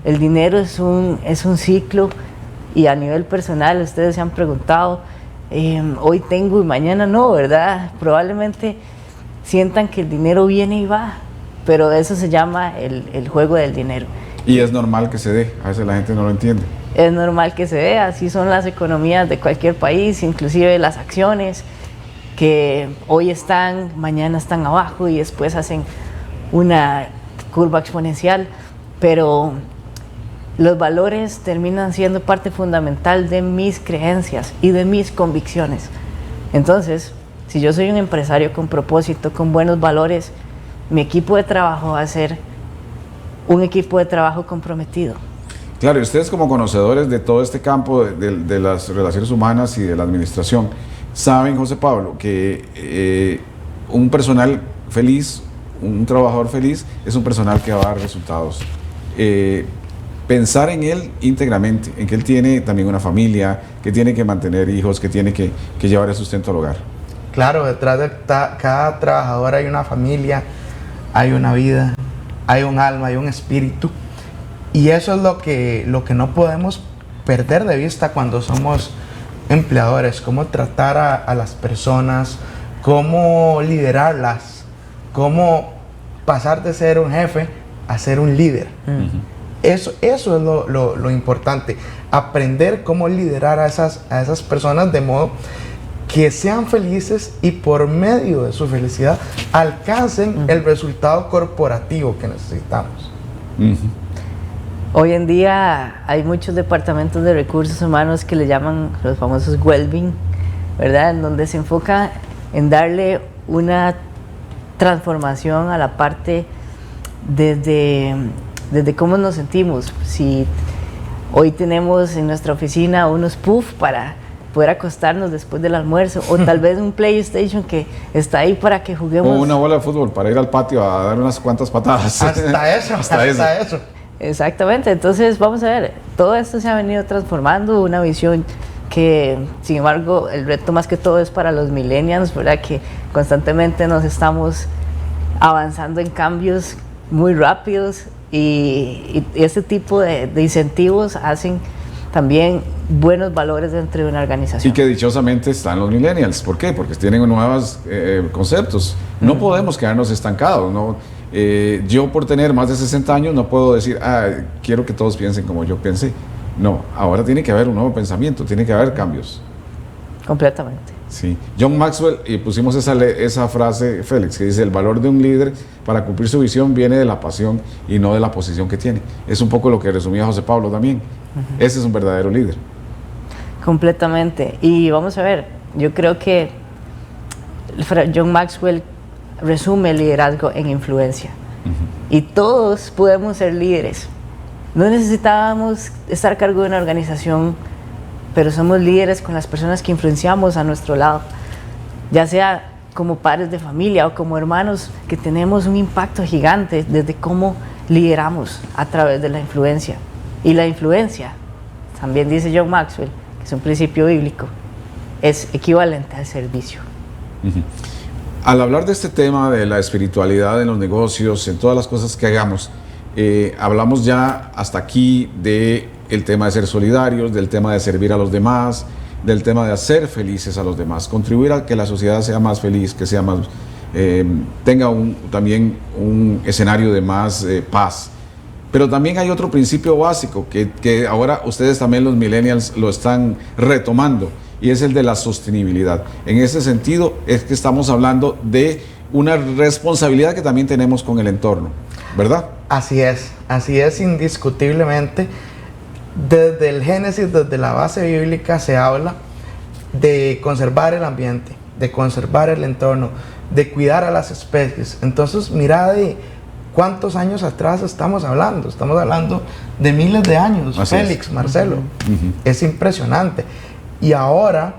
[SPEAKER 4] El dinero es un ciclo, y a nivel personal ustedes se han preguntado, hoy tengo y mañana no, ¿verdad? Probablemente sientan que el dinero viene y va, pero eso se llama el juego del dinero.
[SPEAKER 1] Y es normal que se dé, a veces la gente no lo entiende.
[SPEAKER 4] es normal que se dé, así son las economías de cualquier país, inclusive las acciones, que hoy están, mañana están abajo y después hacen una curva exponencial, pero los valores terminan siendo parte fundamental de mis creencias y de mis convicciones. Entonces, si yo soy un empresario con propósito, con buenos valores, mi equipo de trabajo va a ser un equipo de trabajo comprometido.
[SPEAKER 1] Claro, y ustedes como conocedores de todo este campo de las relaciones humanas y de la administración, saben, José Pablo, que un personal feliz, un trabajador feliz, es un personal que va a dar resultados. Pensar en él íntegramente, en que él tiene también una familia, que tiene que mantener hijos, que tiene que llevar el sustento al hogar.
[SPEAKER 3] Claro, detrás de cada trabajador hay una familia, hay una vida, hay un alma, hay un espíritu. Y eso es lo que no podemos perder de vista cuando somos empleadores, cómo tratar a las personas, cómo liderarlas, cómo pasar de ser un jefe a ser un líder. Eso es lo importante, aprender cómo liderar a esas personas de modo que sean felices y por medio de su felicidad alcancen el resultado corporativo que necesitamos.
[SPEAKER 4] Hoy en día hay muchos departamentos de recursos humanos que le llaman los famosos well-being, ¿verdad? En donde se enfoca en darle una transformación a la parte desde cómo nos sentimos. Si hoy tenemos en nuestra oficina unos puffs para poder acostarnos después del almuerzo, o tal vez un PlayStation que está ahí para que juguemos.
[SPEAKER 1] O una bola de fútbol para ir al patio a dar unas cuantas patadas.
[SPEAKER 3] Hasta eso.
[SPEAKER 4] Exactamente, entonces vamos a ver, todo esto se ha venido transformando, una visión que, sin embargo, el reto más que todo es para los millennials, ¿verdad? Que constantemente nos estamos avanzando en cambios muy rápidos y este tipo de incentivos hacen también buenos valores dentro de una organización.
[SPEAKER 1] Y que dichosamente están los millennials. ¿Por qué? Porque tienen nuevos conceptos. No podemos quedarnos estancados, ¿no? Yo por tener más de 60 años no puedo decir, quiero que todos piensen como yo pensé. No, ahora tiene que haber un nuevo pensamiento, tiene que haber cambios.
[SPEAKER 4] Completamente.
[SPEAKER 1] Sí. John Maxwell, y pusimos esa frase, Félix, que dice, el valor de un líder para cumplir su visión viene de la pasión y no de la posición que tiene. Es un poco lo que resumía José Pablo también. Ese es un verdadero líder.
[SPEAKER 4] Completamente. Y vamos a ver, yo creo que John Maxwell resume el liderazgo en influencia. Y todos podemos ser líderes. No necesitábamos estar a cargo de una organización, pero somos líderes con las personas que influenciamos a nuestro lado, ya sea como padres de familia o como hermanos, que tenemos un impacto gigante desde cómo lideramos a través de la influencia. Y la influencia, también dice John Maxwell, que es un principio bíblico, es equivalente al servicio.
[SPEAKER 1] Al hablar de este tema de la espiritualidad en los negocios, en todas las cosas que hagamos, hablamos ya hasta aquí del tema de ser solidarios, del tema de servir a los demás, del tema de hacer felices a los demás, contribuir a que la sociedad sea más feliz, que sea más, tenga también un escenario de más paz. Pero también hay otro principio básico que ahora ustedes también, los millennials, lo están retomando, y es el de la sostenibilidad. En ese sentido es que estamos hablando de una responsabilidad que también tenemos con el entorno, ¿verdad?
[SPEAKER 3] Así es indiscutiblemente. Desde el Génesis, desde la base bíblica, se habla de conservar el ambiente, de conservar el entorno, de cuidar a las especies. Entonces, mira de cuántos años atrás estamos hablando de miles de años. Así Félix, es. Marcelo, es impresionante. Y ahora,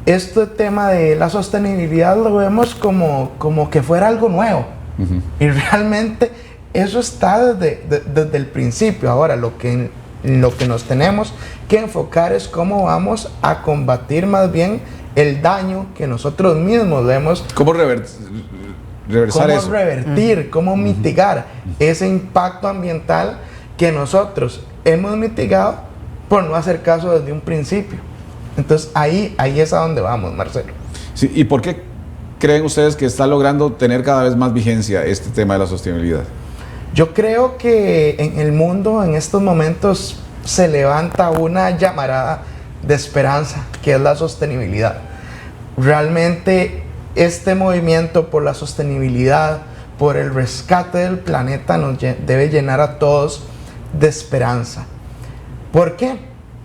[SPEAKER 3] este tema de la sostenibilidad lo vemos como que fuera algo nuevo. Y realmente eso está desde el principio. Ahora, lo que nos tenemos que enfocar es cómo vamos a combatir más bien el daño que nosotros mismos vemos.
[SPEAKER 1] ¿Cómo revertir,
[SPEAKER 3] cómo mitigar ese impacto ambiental que nosotros hemos mitigado por no hacer caso desde un principio? Entonces ahí es a donde vamos, Marcelo.
[SPEAKER 1] Sí, ¿y por qué creen ustedes que está logrando tener cada vez más vigencia este tema de la sostenibilidad?
[SPEAKER 3] Yo creo que en el mundo en estos momentos se levanta una llamarada de esperanza, que es la sostenibilidad. Realmente este movimiento por la sostenibilidad, por el rescate del planeta, nos debe llenar a todos de esperanza. ¿Por qué?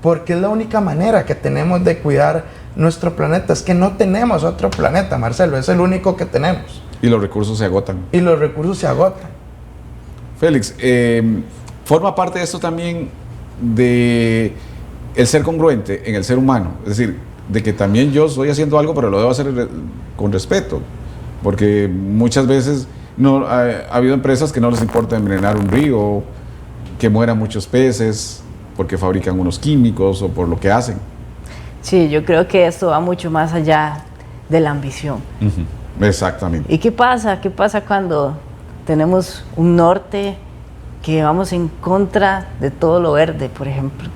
[SPEAKER 3] Porque es la única manera que tenemos de cuidar nuestro planeta. Es que no tenemos otro planeta, Marcelo, es el único que tenemos.
[SPEAKER 1] Y los recursos se agotan.
[SPEAKER 3] Y los recursos se agotan.
[SPEAKER 1] Félix, forma parte de esto también de el ser congruente en el ser humano, es decir, de que también yo estoy haciendo algo, pero lo debo hacer con respeto, porque muchas veces ha habido empresas que no les importa envenenar un río, que mueran muchos peces porque fabrican unos químicos o por lo que hacen.
[SPEAKER 4] Sí, yo creo que esto va mucho más allá de la ambición.
[SPEAKER 1] Exactamente.
[SPEAKER 4] ¿Y qué pasa? ¿Qué pasa cuando tenemos un norte que vamos en contra de todo lo verde, por ejemplo?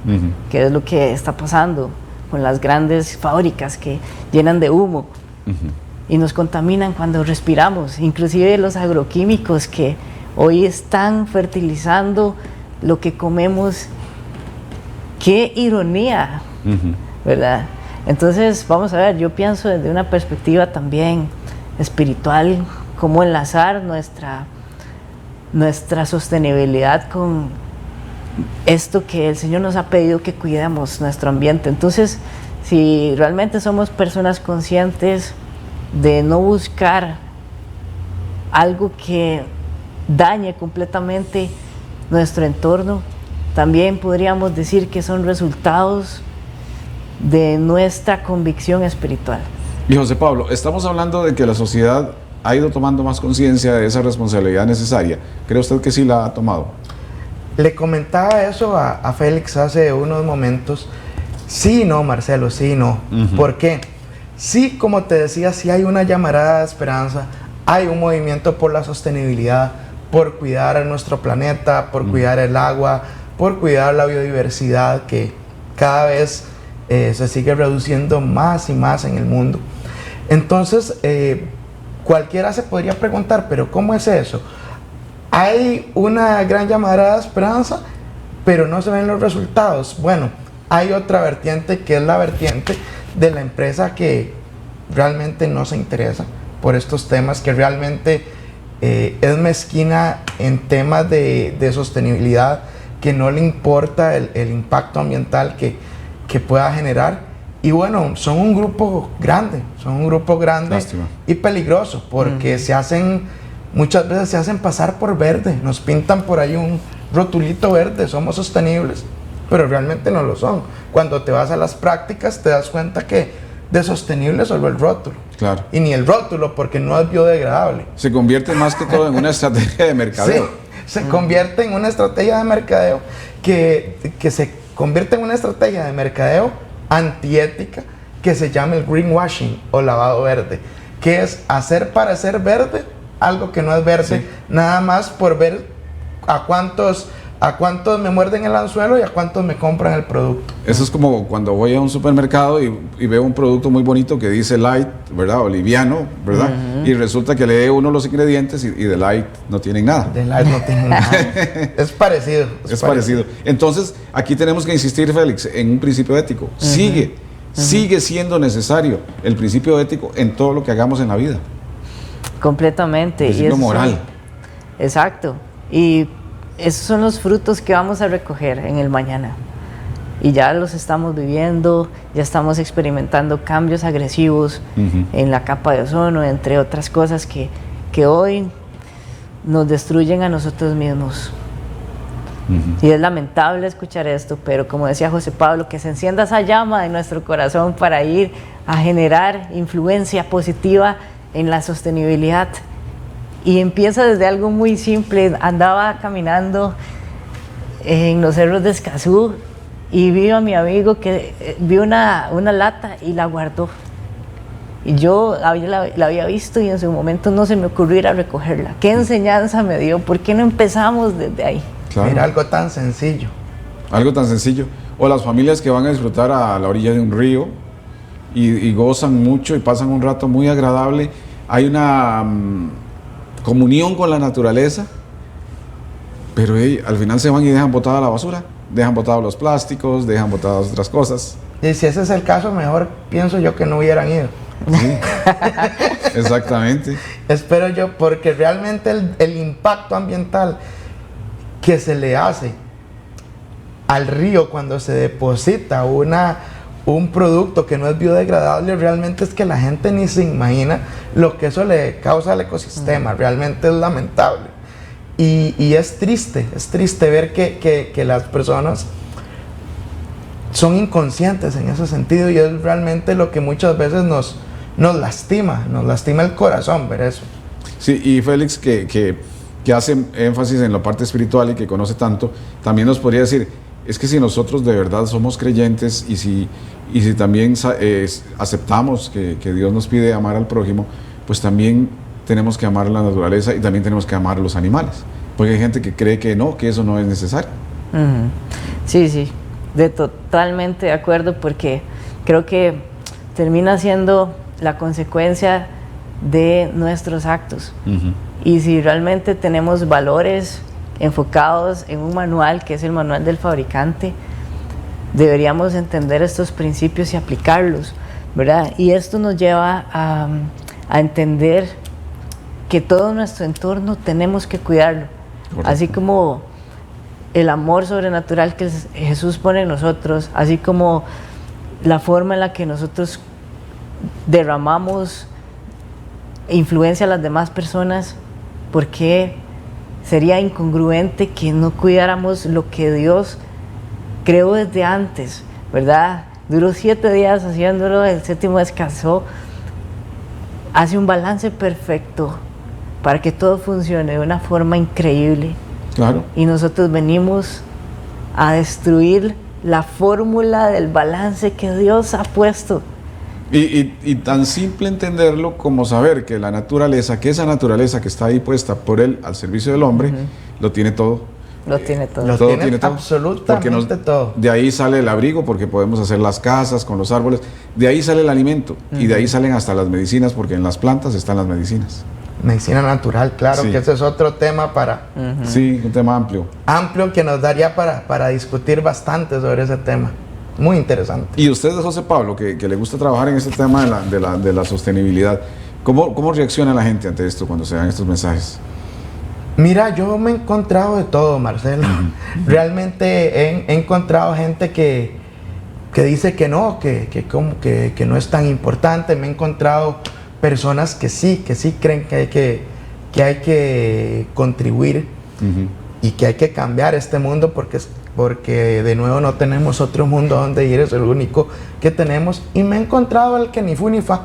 [SPEAKER 4] Que es lo que está pasando con las grandes fábricas que llenan de humo y nos contaminan cuando respiramos, inclusive los agroquímicos que hoy están fertilizando lo que comemos. ¡Qué ironía! ¿Verdad? Entonces, vamos a ver, yo pienso desde una perspectiva también espiritual, cómo enlazar nuestra sostenibilidad con esto que el Señor nos ha pedido, que cuidemos nuestro ambiente. Entonces, si realmente somos personas conscientes de no buscar algo que dañe completamente nuestro entorno, también podríamos decir que son resultados de nuestra convicción espiritual.
[SPEAKER 1] Y José Pablo, estamos hablando de que la sociedad ha ido tomando más conciencia de esa responsabilidad necesaria. ¿Cree usted que sí la ha tomado?
[SPEAKER 3] Le comentaba eso a Félix hace unos momentos. Sí, no, Marcelo, sí, no. ¿Por qué? Sí, como te decía, sí hay una llamarada de esperanza, hay un movimiento por la sostenibilidad, por cuidar a nuestro planeta, por cuidar el agua, por cuidar la biodiversidad que cada vez se sigue reduciendo más y más en el mundo. Entonces, cualquiera se podría preguntar, pero ¿cómo es eso? Hay una gran llamada de esperanza, pero no se ven los resultados. Bueno, hay otra vertiente que es la vertiente de la empresa que realmente no se interesa por estos temas, que realmente es mezquina en temas de sostenibilidad, que no le importa el impacto ambiental que pueda generar. Y bueno, son un grupo grande Lástima. Y peligroso, porque muchas veces se hacen pasar por verde, nos pintan por ahí un rotulito verde, somos sostenibles, pero realmente no lo son. Cuando te vas a las prácticas te das cuenta que de sostenible solo el rótulo.
[SPEAKER 1] Claro.
[SPEAKER 3] Y ni el rótulo, porque no es biodegradable.
[SPEAKER 1] Se convierte más que todo en una estrategia de mercadeo.
[SPEAKER 3] Sí, se convierte en una estrategia de mercadeo que se convierte en una estrategia de mercadeo antiética, que se llama el greenwashing o lavado verde, que es hacer parecer verde algo que no es verde, nada más por ver a cuántos me muerden el anzuelo y a cuántos me compran el producto.
[SPEAKER 1] Eso es como cuando voy a un supermercado y veo un producto muy bonito que dice light, ¿verdad? O liviano, ¿verdad? Y resulta que lee uno los ingredientes y de light no tienen nada.
[SPEAKER 3] De light no tienen nada. Es parecido.
[SPEAKER 1] Es parecido. Entonces, aquí tenemos que insistir, Félix, en un principio ético. Sigue siendo necesario el principio ético en todo lo que hagamos en la vida.
[SPEAKER 4] Completamente.
[SPEAKER 1] Principio moral.
[SPEAKER 4] Exacto. Y esos son los frutos que vamos a recoger en el mañana. Y ya los estamos viviendo, ya estamos experimentando cambios agresivos en la capa de ozono, entre otras cosas que hoy nos destruyen a nosotros mismos. Y es lamentable escuchar esto, pero como decía José Pablo, que se encienda esa llama en nuestro corazón para ir a generar influencia positiva en la sostenibilidad. Y empieza desde algo muy simple. Andaba caminando en los cerros de Escazú y vi a mi amigo que vio una lata y la guardó. Y yo la había visto y en su momento no se me ocurrió ir a recogerla. ¿Qué enseñanza me dio? ¿Por qué no empezamos desde ahí?
[SPEAKER 1] Claro.
[SPEAKER 3] Mira, algo tan sencillo.
[SPEAKER 1] Algo tan sencillo. O las familias que van a disfrutar a la orilla de un río y gozan mucho y pasan un rato muy agradable. Hay una comunión con la naturaleza, pero al final se van y dejan botada la basura. dejan botados los plásticos, dejan botadas otras cosas.
[SPEAKER 3] Y si ese es el caso, mejor pienso yo que no hubieran ido.
[SPEAKER 1] Sí. Exactamente.
[SPEAKER 3] Espero yo, porque realmente el impacto ambiental que se le hace al río cuando se deposita un producto que no es biodegradable, realmente es que la gente ni se imagina lo que eso le causa al ecosistema. Realmente es lamentable. Y es triste ver que las personas son inconscientes en ese sentido, y es realmente lo que muchas veces nos lastima el corazón ver eso.
[SPEAKER 1] Sí, y Félix, que hace énfasis en la parte espiritual y que conoce tanto, también nos podría decir, es que si nosotros de verdad somos creyentes y si también aceptamos que Dios nos pide amar al prójimo, pues también tenemos que amar la naturaleza y también tenemos que amar a los animales, porque hay gente que cree que eso no es necesario.
[SPEAKER 4] Sí, totalmente de acuerdo, porque creo que termina siendo la consecuencia de nuestros actos. Y si realmente tenemos valores enfocados en un manual, que es el manual del fabricante, deberíamos entender estos principios y aplicarlos, ¿verdad? Y esto nos lleva a entender que todo nuestro entorno tenemos que cuidarlo. Correcto. Así como el amor sobrenatural que Jesús pone en nosotros, así como la forma en la que nosotros derramamos influencia a las demás personas, porque sería incongruente que no cuidáramos lo que Dios creó desde antes, ¿verdad? Duró 7 días haciéndolo, el 7º descansó, hace un balance perfecto para que todo funcione de una forma increíble.
[SPEAKER 1] Claro.
[SPEAKER 4] Y nosotros venimos a destruir la fórmula del balance que Dios ha puesto.
[SPEAKER 1] Y tan simple entenderlo como saber que la naturaleza, que esa naturaleza que está ahí puesta por Él al servicio del hombre, lo tiene todo.
[SPEAKER 4] Lo tiene todo.
[SPEAKER 3] Lo tiene todo. Absolutamente todo.
[SPEAKER 1] De ahí sale el abrigo, porque podemos hacer las casas con los árboles. De ahí sale el alimento. Y de ahí salen hasta las medicinas, porque en las plantas están las medicinas.
[SPEAKER 3] Medicina natural, claro, sí. Que ese es otro tema para...
[SPEAKER 1] Sí, un tema amplio.
[SPEAKER 3] Amplio, que nos daría para discutir bastante sobre ese tema. Muy interesante.
[SPEAKER 1] Y usted, José Pablo, que le gusta trabajar en este tema de la sostenibilidad, ¿cómo reacciona la gente ante esto cuando se dan estos mensajes?
[SPEAKER 3] Mira, yo me he encontrado de todo, Marcelo. Realmente he encontrado gente que dice que no, que no es tan importante. Me he encontrado personas que sí creen que hay que contribuir y que hay que cambiar este mundo, porque de nuevo no tenemos otro mundo donde ir, es el único que tenemos. Y me he encontrado el que ni fu ni fa.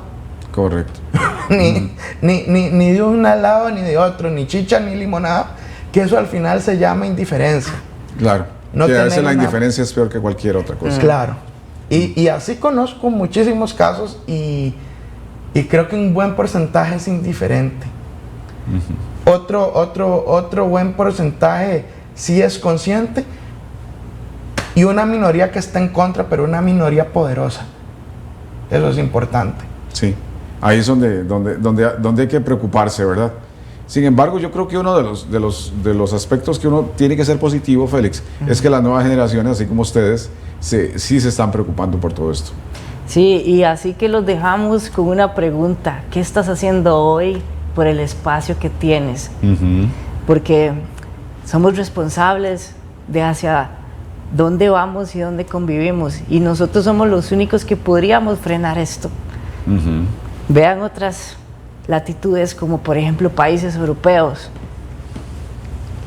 [SPEAKER 1] Correcto.
[SPEAKER 3] ni de un lado ni de otro, ni chicha ni limonada, que eso al final se llama indiferencia.
[SPEAKER 1] Claro, no, que a veces la indiferencia es peor que cualquier otra cosa.
[SPEAKER 3] Claro, y así conozco muchísimos casos, y creo que un buen porcentaje es indiferente. Otro buen porcentaje sí es consciente, y una minoría que está en contra, pero una minoría poderosa. Eso es importante.
[SPEAKER 1] Sí, ahí es donde hay que preocuparse, ¿verdad? Sin embargo, yo creo que uno de los aspectos que uno tiene que ser positivo, Félix, es que las nuevas generaciones, así como ustedes, sí se están preocupando por todo esto.
[SPEAKER 4] Sí, y así que los dejamos con una pregunta: ¿qué estás haciendo hoy por el espacio que tienes? Porque somos responsables de hacia dónde vamos y dónde convivimos, y nosotros somos los únicos que podríamos frenar esto. Vean otras latitudes, como por ejemplo países europeos,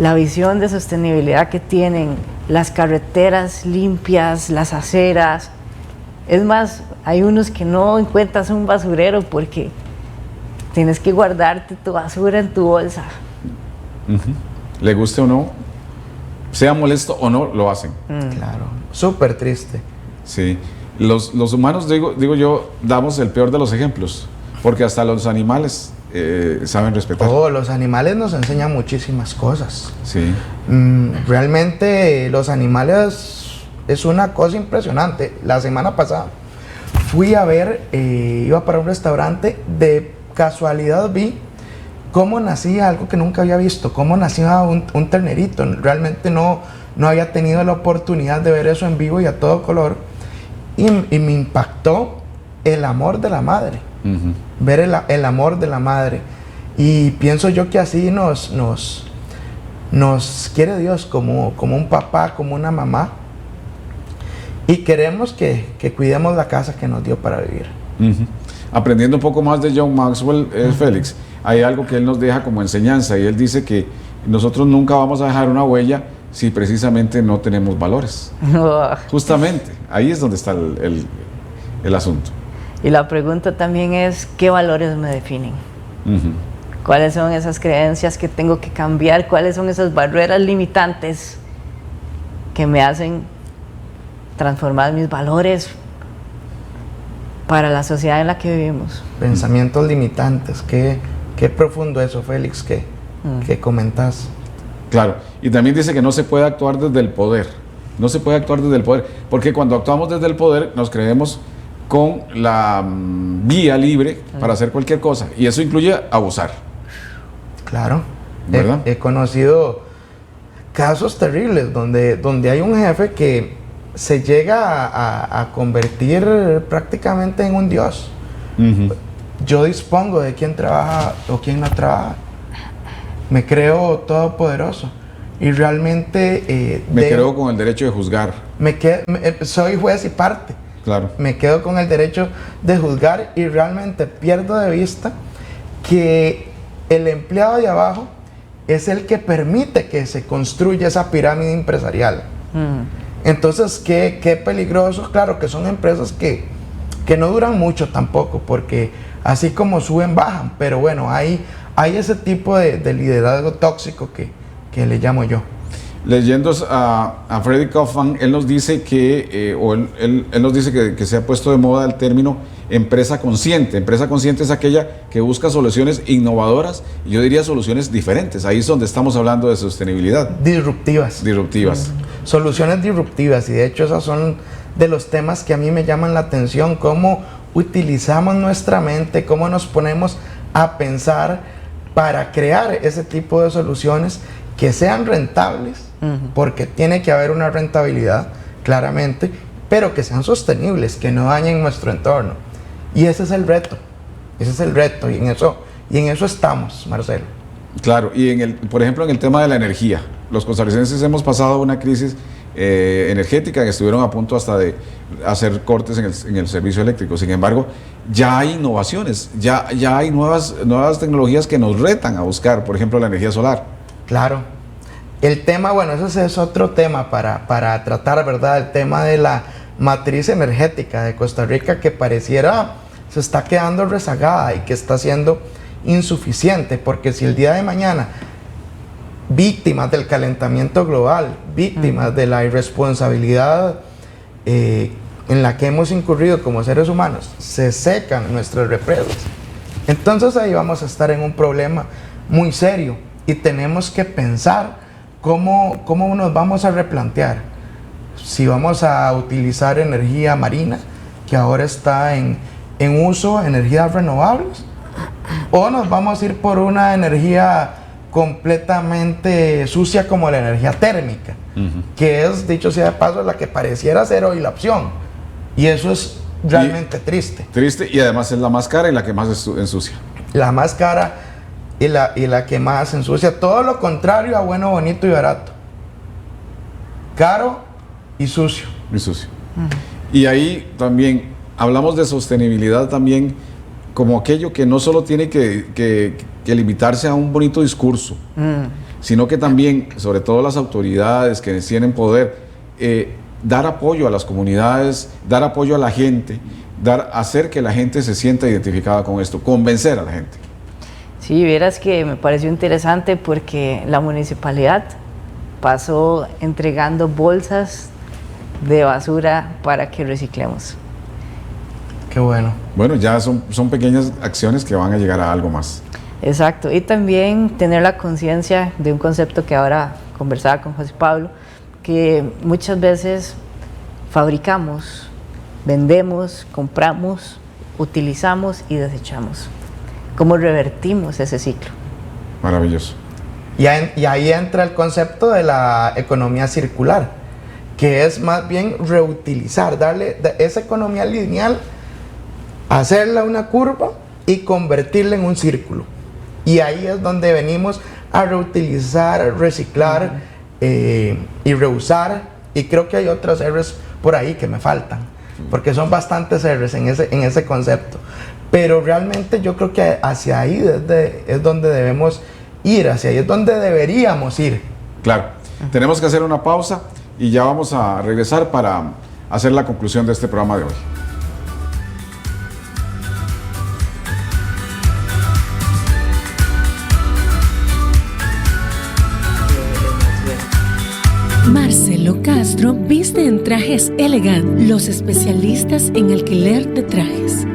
[SPEAKER 4] la visión de sostenibilidad que tienen, las carreteras limpias, las aceras. Es más, hay unos que no encuentras un basurero porque tienes que guardarte tu basura en tu bolsa.
[SPEAKER 1] Le guste o no, sea molesto o no, lo hacen.
[SPEAKER 3] Claro, súper triste.
[SPEAKER 1] Sí, los humanos, digo yo, damos el peor de los ejemplos, porque hasta los animales saben respetar.
[SPEAKER 3] Los animales nos enseñan muchísimas cosas.
[SPEAKER 1] Sí.
[SPEAKER 3] Realmente los animales es una cosa impresionante. La semana pasada fui a ver, iba para un restaurante, de casualidad vi cómo nacía algo que nunca había visto, cómo nacía un ternerito. Realmente no no había tenido la oportunidad de ver eso en vivo y a todo color, y me impactó el amor de la madre, ver el amor de la madre, y pienso yo que así nos quiere Dios como un papá, como una mamá, y queremos que cuidemos la casa que nos dio para vivir.
[SPEAKER 1] Aprendiendo un poco más de John Maxwell, Félix, hay algo que él nos deja como enseñanza, y él dice que nosotros nunca vamos a dejar una huella si precisamente no tenemos valores. Justamente, ahí es donde está el asunto.
[SPEAKER 4] Y la pregunta también es, ¿qué valores me definen? ¿Cuáles son esas creencias que tengo que cambiar? ¿Cuáles son esas barreras limitantes que me hacen transformar mis valores para la sociedad en la que vivimos?
[SPEAKER 3] Pensamientos limitantes, qué profundo eso, Félix, que comentas.
[SPEAKER 1] Claro, y también dice que no se puede actuar desde el poder, no se puede actuar desde el poder, porque cuando actuamos desde el poder nos creemos con la vía libre para hacer cualquier cosa, y eso incluye abusar.
[SPEAKER 3] Claro,
[SPEAKER 1] ¿verdad?
[SPEAKER 3] He conocido casos terribles donde hay un jefe que se llega a convertir prácticamente en un dios. Yo dispongo de quién trabaja o quién no trabaja. Me creo todopoderoso y realmente
[SPEAKER 1] me quedo con el derecho de juzgar.
[SPEAKER 3] Soy juez y parte.
[SPEAKER 1] Claro.
[SPEAKER 3] Me quedo con el derecho de juzgar y realmente pierdo de vista que el empleado de abajo es el que permite que se construya esa pirámide empresarial. Entonces, qué peligroso. Claro que son empresas que no duran mucho tampoco, porque así como suben, bajan, pero bueno, hay ese tipo de liderazgo tóxico que le llamo yo.
[SPEAKER 1] Leyendo a Freddy Kaufman, él nos dice que, él nos dice que se ha puesto de moda el término empresa consciente. Empresa consciente es aquella que busca soluciones innovadoras, y yo diría soluciones diferentes. Ahí es donde estamos hablando de sostenibilidad.
[SPEAKER 3] Disruptivas. Soluciones disruptivas, y de hecho esos son de los temas que a mí me llaman la atención, cómo utilizamos nuestra mente, cómo nos ponemos a pensar para crear ese tipo de soluciones que sean rentables, porque tiene que haber una rentabilidad, claramente, pero que sean sostenibles, que no dañen nuestro entorno. Y ese es el reto, y en eso estamos, Marcelo.
[SPEAKER 1] Claro, y por ejemplo, en el tema de la energía, los costarricenses hemos pasado una crisis energética, que estuvieron a punto hasta de hacer cortes en el servicio eléctrico. Sin embargo, ya hay innovaciones, ya hay nuevas tecnologías que nos retan a buscar, por ejemplo, la energía solar.
[SPEAKER 3] Claro. El tema, bueno, ese es otro tema para tratar, ¿verdad? El tema de la matriz energética de Costa Rica, que pareciera se está quedando rezagada y que está siendo insuficiente, porque si el día de mañana, víctimas del calentamiento global, víctimas de la irresponsabilidad en la que hemos incurrido como seres humanos, se secan nuestras represas, entonces ahí vamos a estar en un problema muy serio, y tenemos que pensar cómo nos vamos a replantear, si vamos a utilizar energía marina, que ahora está en uso, energías renovables, o nos vamos a ir por una energía completamente sucia como la energía térmica, que es, dicho sea de paso, la que pareciera ser hoy la opción, y eso es realmente triste.
[SPEAKER 1] Triste, y además es la más cara y la que más ensucia.
[SPEAKER 3] La más cara y la que más ensucia, todo lo contrario a bueno, bonito y barato. Caro y sucio.
[SPEAKER 1] Y ahí también hablamos de sostenibilidad también como aquello que no solo tiene que limitarse a un bonito discurso, sino que también, sobre todo las autoridades que tienen poder, dar apoyo a las comunidades, dar apoyo a la gente, hacer que la gente se sienta identificada con esto, convencer a la gente.
[SPEAKER 4] Sí, vieras que me pareció interesante porque la municipalidad pasó entregando bolsas de basura para que reciclemos.
[SPEAKER 3] Qué bueno.
[SPEAKER 1] Bueno, ya son pequeñas acciones que van a llegar a algo más.
[SPEAKER 4] Exacto, y también tener la conciencia de un concepto que ahora conversaba con José Pablo, que muchas veces fabricamos, vendemos, compramos, utilizamos y desechamos. ¿Cómo revertimos ese ciclo?
[SPEAKER 1] Maravilloso.
[SPEAKER 3] Y ahí entra el concepto de la economía circular, que es más bien reutilizar, darle esa economía lineal, hacerla una curva y convertirla en un círculo. Y ahí es donde venimos a reutilizar, reciclar y reusar. Y creo que hay otras R's por ahí que me faltan, porque son bastantes R's en ese concepto. Pero realmente yo creo que hacia ahí es donde debemos ir, hacia ahí es donde deberíamos ir.
[SPEAKER 1] Claro, tenemos que hacer una pausa y ya vamos a regresar para hacer la conclusión de este programa de hoy.
[SPEAKER 6] Marcelo Castro viste en Trajes Elegant, los especialistas en alquiler de trajes.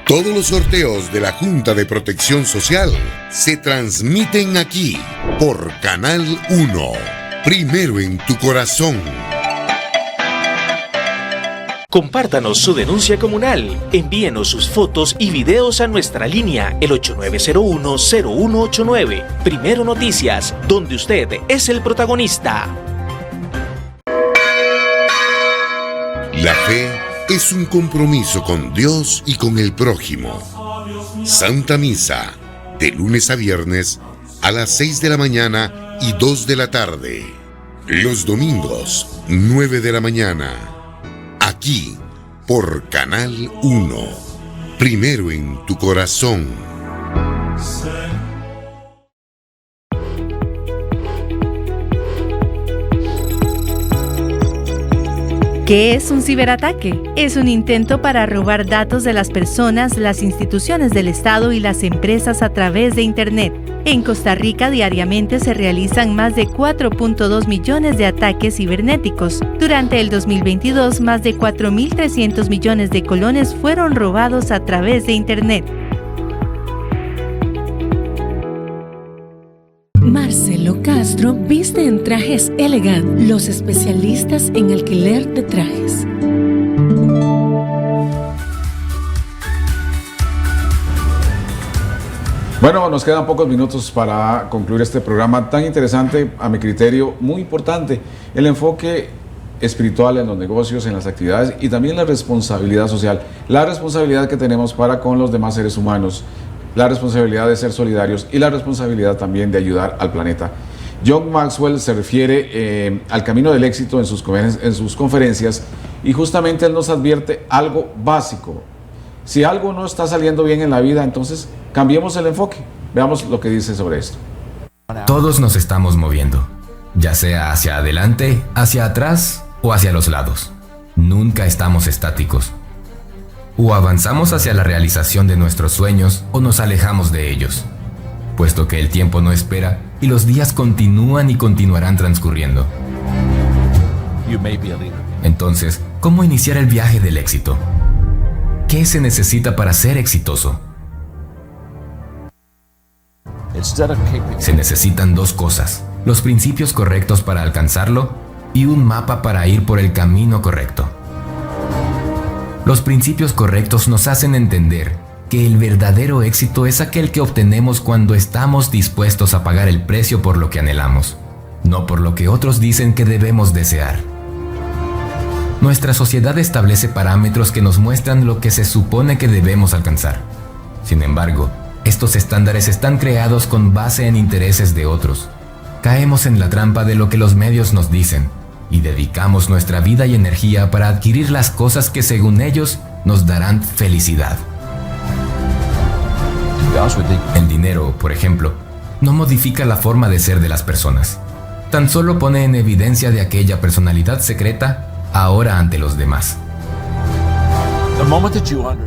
[SPEAKER 16] Todos los sorteos de la Junta de Protección Social se transmiten aquí por Canal 1. Primero en tu corazón.
[SPEAKER 7] Compártanos su denuncia comunal. Envíenos sus fotos y videos a nuestra línea, el 8901-0189. Primero Noticias, donde usted es el protagonista.
[SPEAKER 16] La fe es un compromiso con Dios y con el prójimo. Santa Misa, de lunes a viernes a las 6 de la mañana y 2 de la tarde. Los domingos, 9 de la mañana. Aquí, por Canal 1. Primero en tu corazón.
[SPEAKER 17] ¿Qué es un ciberataque? Es un intento para robar datos de las personas, las instituciones del Estado y las empresas a través de Internet. En Costa Rica diariamente se realizan más de 4.2 millones de ataques cibernéticos. Durante el 2022, más de 4.300 millones de colones fueron robados a través de Internet.
[SPEAKER 6] Marcelo Castro viste en Trajes Elegant, los especialistas en alquiler de trajes.
[SPEAKER 1] Bueno, nos quedan pocos minutos para concluir este programa tan interesante, a mi criterio, muy importante. El enfoque espiritual en los negocios, en las actividades y también la responsabilidad social. La responsabilidad que tenemos para con los demás seres humanos, la responsabilidad de ser solidarios y la responsabilidad también de ayudar al planeta. John Maxwell se refiere al camino del éxito en sus conferencias y justamente él nos advierte algo básico. Si algo no está saliendo bien en la vida, entonces cambiemos el enfoque. Veamos lo que dice sobre esto.
[SPEAKER 18] Todos nos estamos moviendo, ya sea hacia adelante, hacia atrás o hacia los lados. Nunca estamos estáticos. O avanzamos hacia la realización de nuestros sueños o nos alejamos de ellos, puesto que el tiempo no espera y los días continúan y continuarán transcurriendo. Entonces, ¿cómo iniciar el viaje del éxito? ¿Qué se necesita para ser exitoso? Se necesitan dos cosas: los principios correctos para alcanzarlo y un mapa para ir por el camino correcto. Los principios correctos nos hacen entender que el verdadero éxito es aquel que obtenemos cuando estamos dispuestos a pagar el precio por lo que anhelamos, no por lo que otros dicen que debemos desear. Nuestra sociedad establece parámetros que nos muestran lo que se supone que debemos alcanzar. Sin embargo, estos estándares están creados con base en intereses de otros. Caemos en la trampa de lo que los medios nos dicen y dedicamos nuestra vida y energía para adquirir las cosas que según ellos nos darán felicidad. El dinero, por ejemplo, no modifica la forma de ser de las personas. Tan solo pone en evidencia de aquella personalidad secreta ahora ante los demás.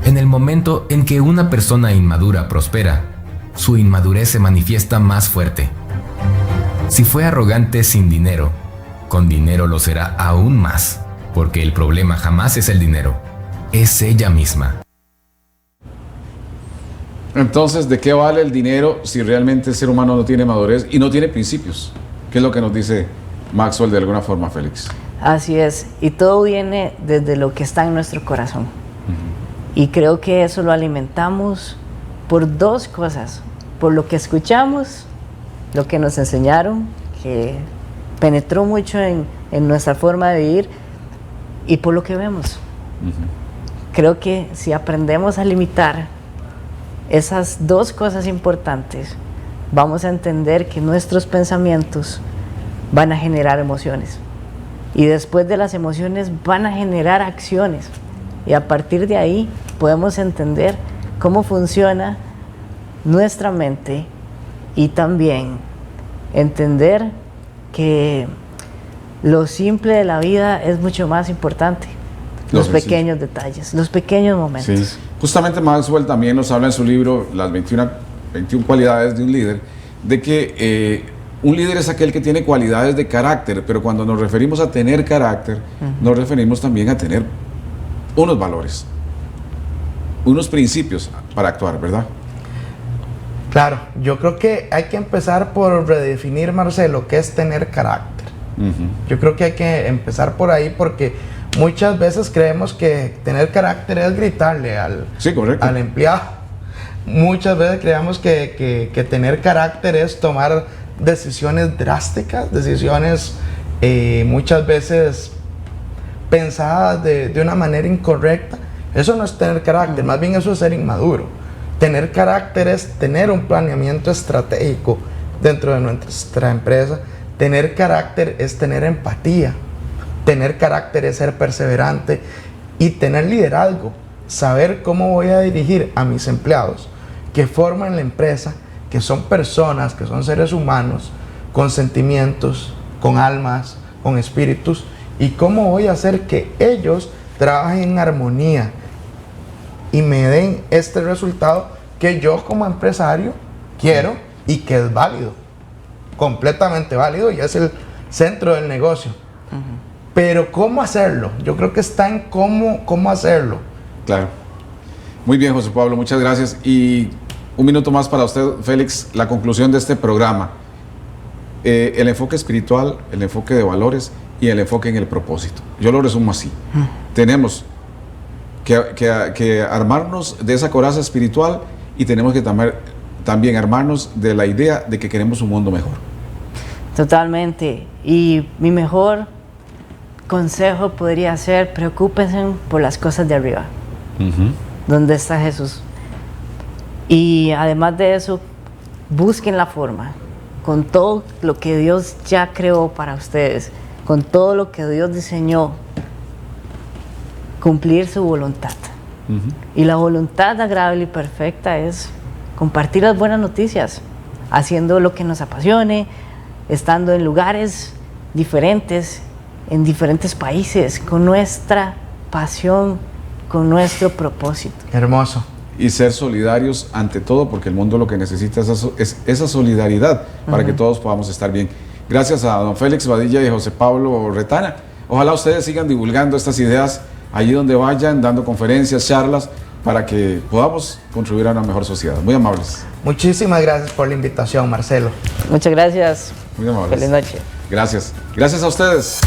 [SPEAKER 18] En el momento en que una persona inmadura prospera, su inmadurez se manifiesta más fuerte. Si fue arrogante sin dinero, con dinero lo será aún más, porque el problema jamás es el dinero, es ella misma.
[SPEAKER 1] Entonces, ¿de qué vale el dinero si realmente el ser humano no tiene madurez y no tiene principios? ¿Qué es lo que nos dice Maxwell de alguna forma, Félix?
[SPEAKER 4] Así es, y todo viene desde lo que está en nuestro corazón. Y creo que eso lo alimentamos por dos cosas: por lo que escuchamos, lo que nos enseñaron, que penetró mucho en nuestra forma de vivir, y por lo que vemos. Creo que si aprendemos a limitar esas dos cosas importantes, vamos a entender que nuestros pensamientos van a generar emociones, y después de las emociones van a generar acciones, y a partir de ahí podemos entender cómo funciona nuestra mente, y también entender que lo simple de la vida es mucho más importante. Los pequeños detalles, los pequeños momentos.
[SPEAKER 1] Sí. Justamente Maxwell también nos habla en su libro, Las 21 cualidades de un líder, de que un líder es aquel que tiene cualidades de carácter, pero cuando nos referimos a tener carácter, nos referimos también a tener unos valores, unos principios para actuar, ¿verdad?
[SPEAKER 3] Claro, yo creo que hay que empezar por redefinir, Marcelo, qué es tener carácter. Yo creo que hay que empezar por ahí, porque muchas veces creemos que tener carácter es gritarle al empleado. Muchas veces creemos que tener carácter es tomar decisiones drásticas, decisiones muchas veces pensadas de una manera incorrecta. Eso no es tener carácter, más bien eso es ser inmaduro. Tener carácter es tener un planeamiento estratégico dentro de nuestra empresa. Tener carácter es tener empatía. Tener carácter es ser perseverante y tener liderazgo. Saber cómo voy a dirigir a mis empleados que forman la empresa, que son personas, que son seres humanos, con sentimientos, con almas, con espíritus, y cómo voy a hacer que ellos trabajen en armonía y me den este resultado que yo como empresario quiero y que es válido, completamente válido, y es el centro del negocio. Pero ¿cómo hacerlo? Yo creo que está en cómo hacerlo.
[SPEAKER 1] Claro. Muy bien, José Pablo, muchas gracias. Y un minuto más para usted, Félix, la conclusión de este programa. El enfoque espiritual, el enfoque de valores y el enfoque en el propósito. Yo lo resumo así. Tenemos que armarnos de esa coraza espiritual, y tenemos que también armarnos de la idea de que queremos un mundo mejor.
[SPEAKER 4] Totalmente. Y mi mejor consejo podría ser: preocúpense por las cosas de arriba, donde está Jesús. Y además de eso, busquen la forma, con todo lo que Dios ya creó para ustedes, con todo lo que Dios diseñó, cumplir su voluntad. Y la voluntad agradable y perfecta es compartir las buenas noticias, haciendo lo que nos apasione, estando en lugares diferentes, en diferentes países, con nuestra pasión, con nuestro propósito.
[SPEAKER 3] Hermoso.
[SPEAKER 1] Y ser solidarios ante todo, porque el mundo lo que necesita es esa solidaridad para que todos podamos estar bien. Gracias a don Félix Badilla y José Pablo Retana. Ojalá ustedes sigan divulgando estas ideas allí donde vayan, dando conferencias, charlas, para que podamos contribuir a una mejor sociedad. Muy amables.
[SPEAKER 3] Muchísimas gracias por la invitación, Marcelo.
[SPEAKER 4] Muchas gracias.
[SPEAKER 1] Muy amables.
[SPEAKER 4] Feliz noche.
[SPEAKER 1] Gracias. Gracias a ustedes.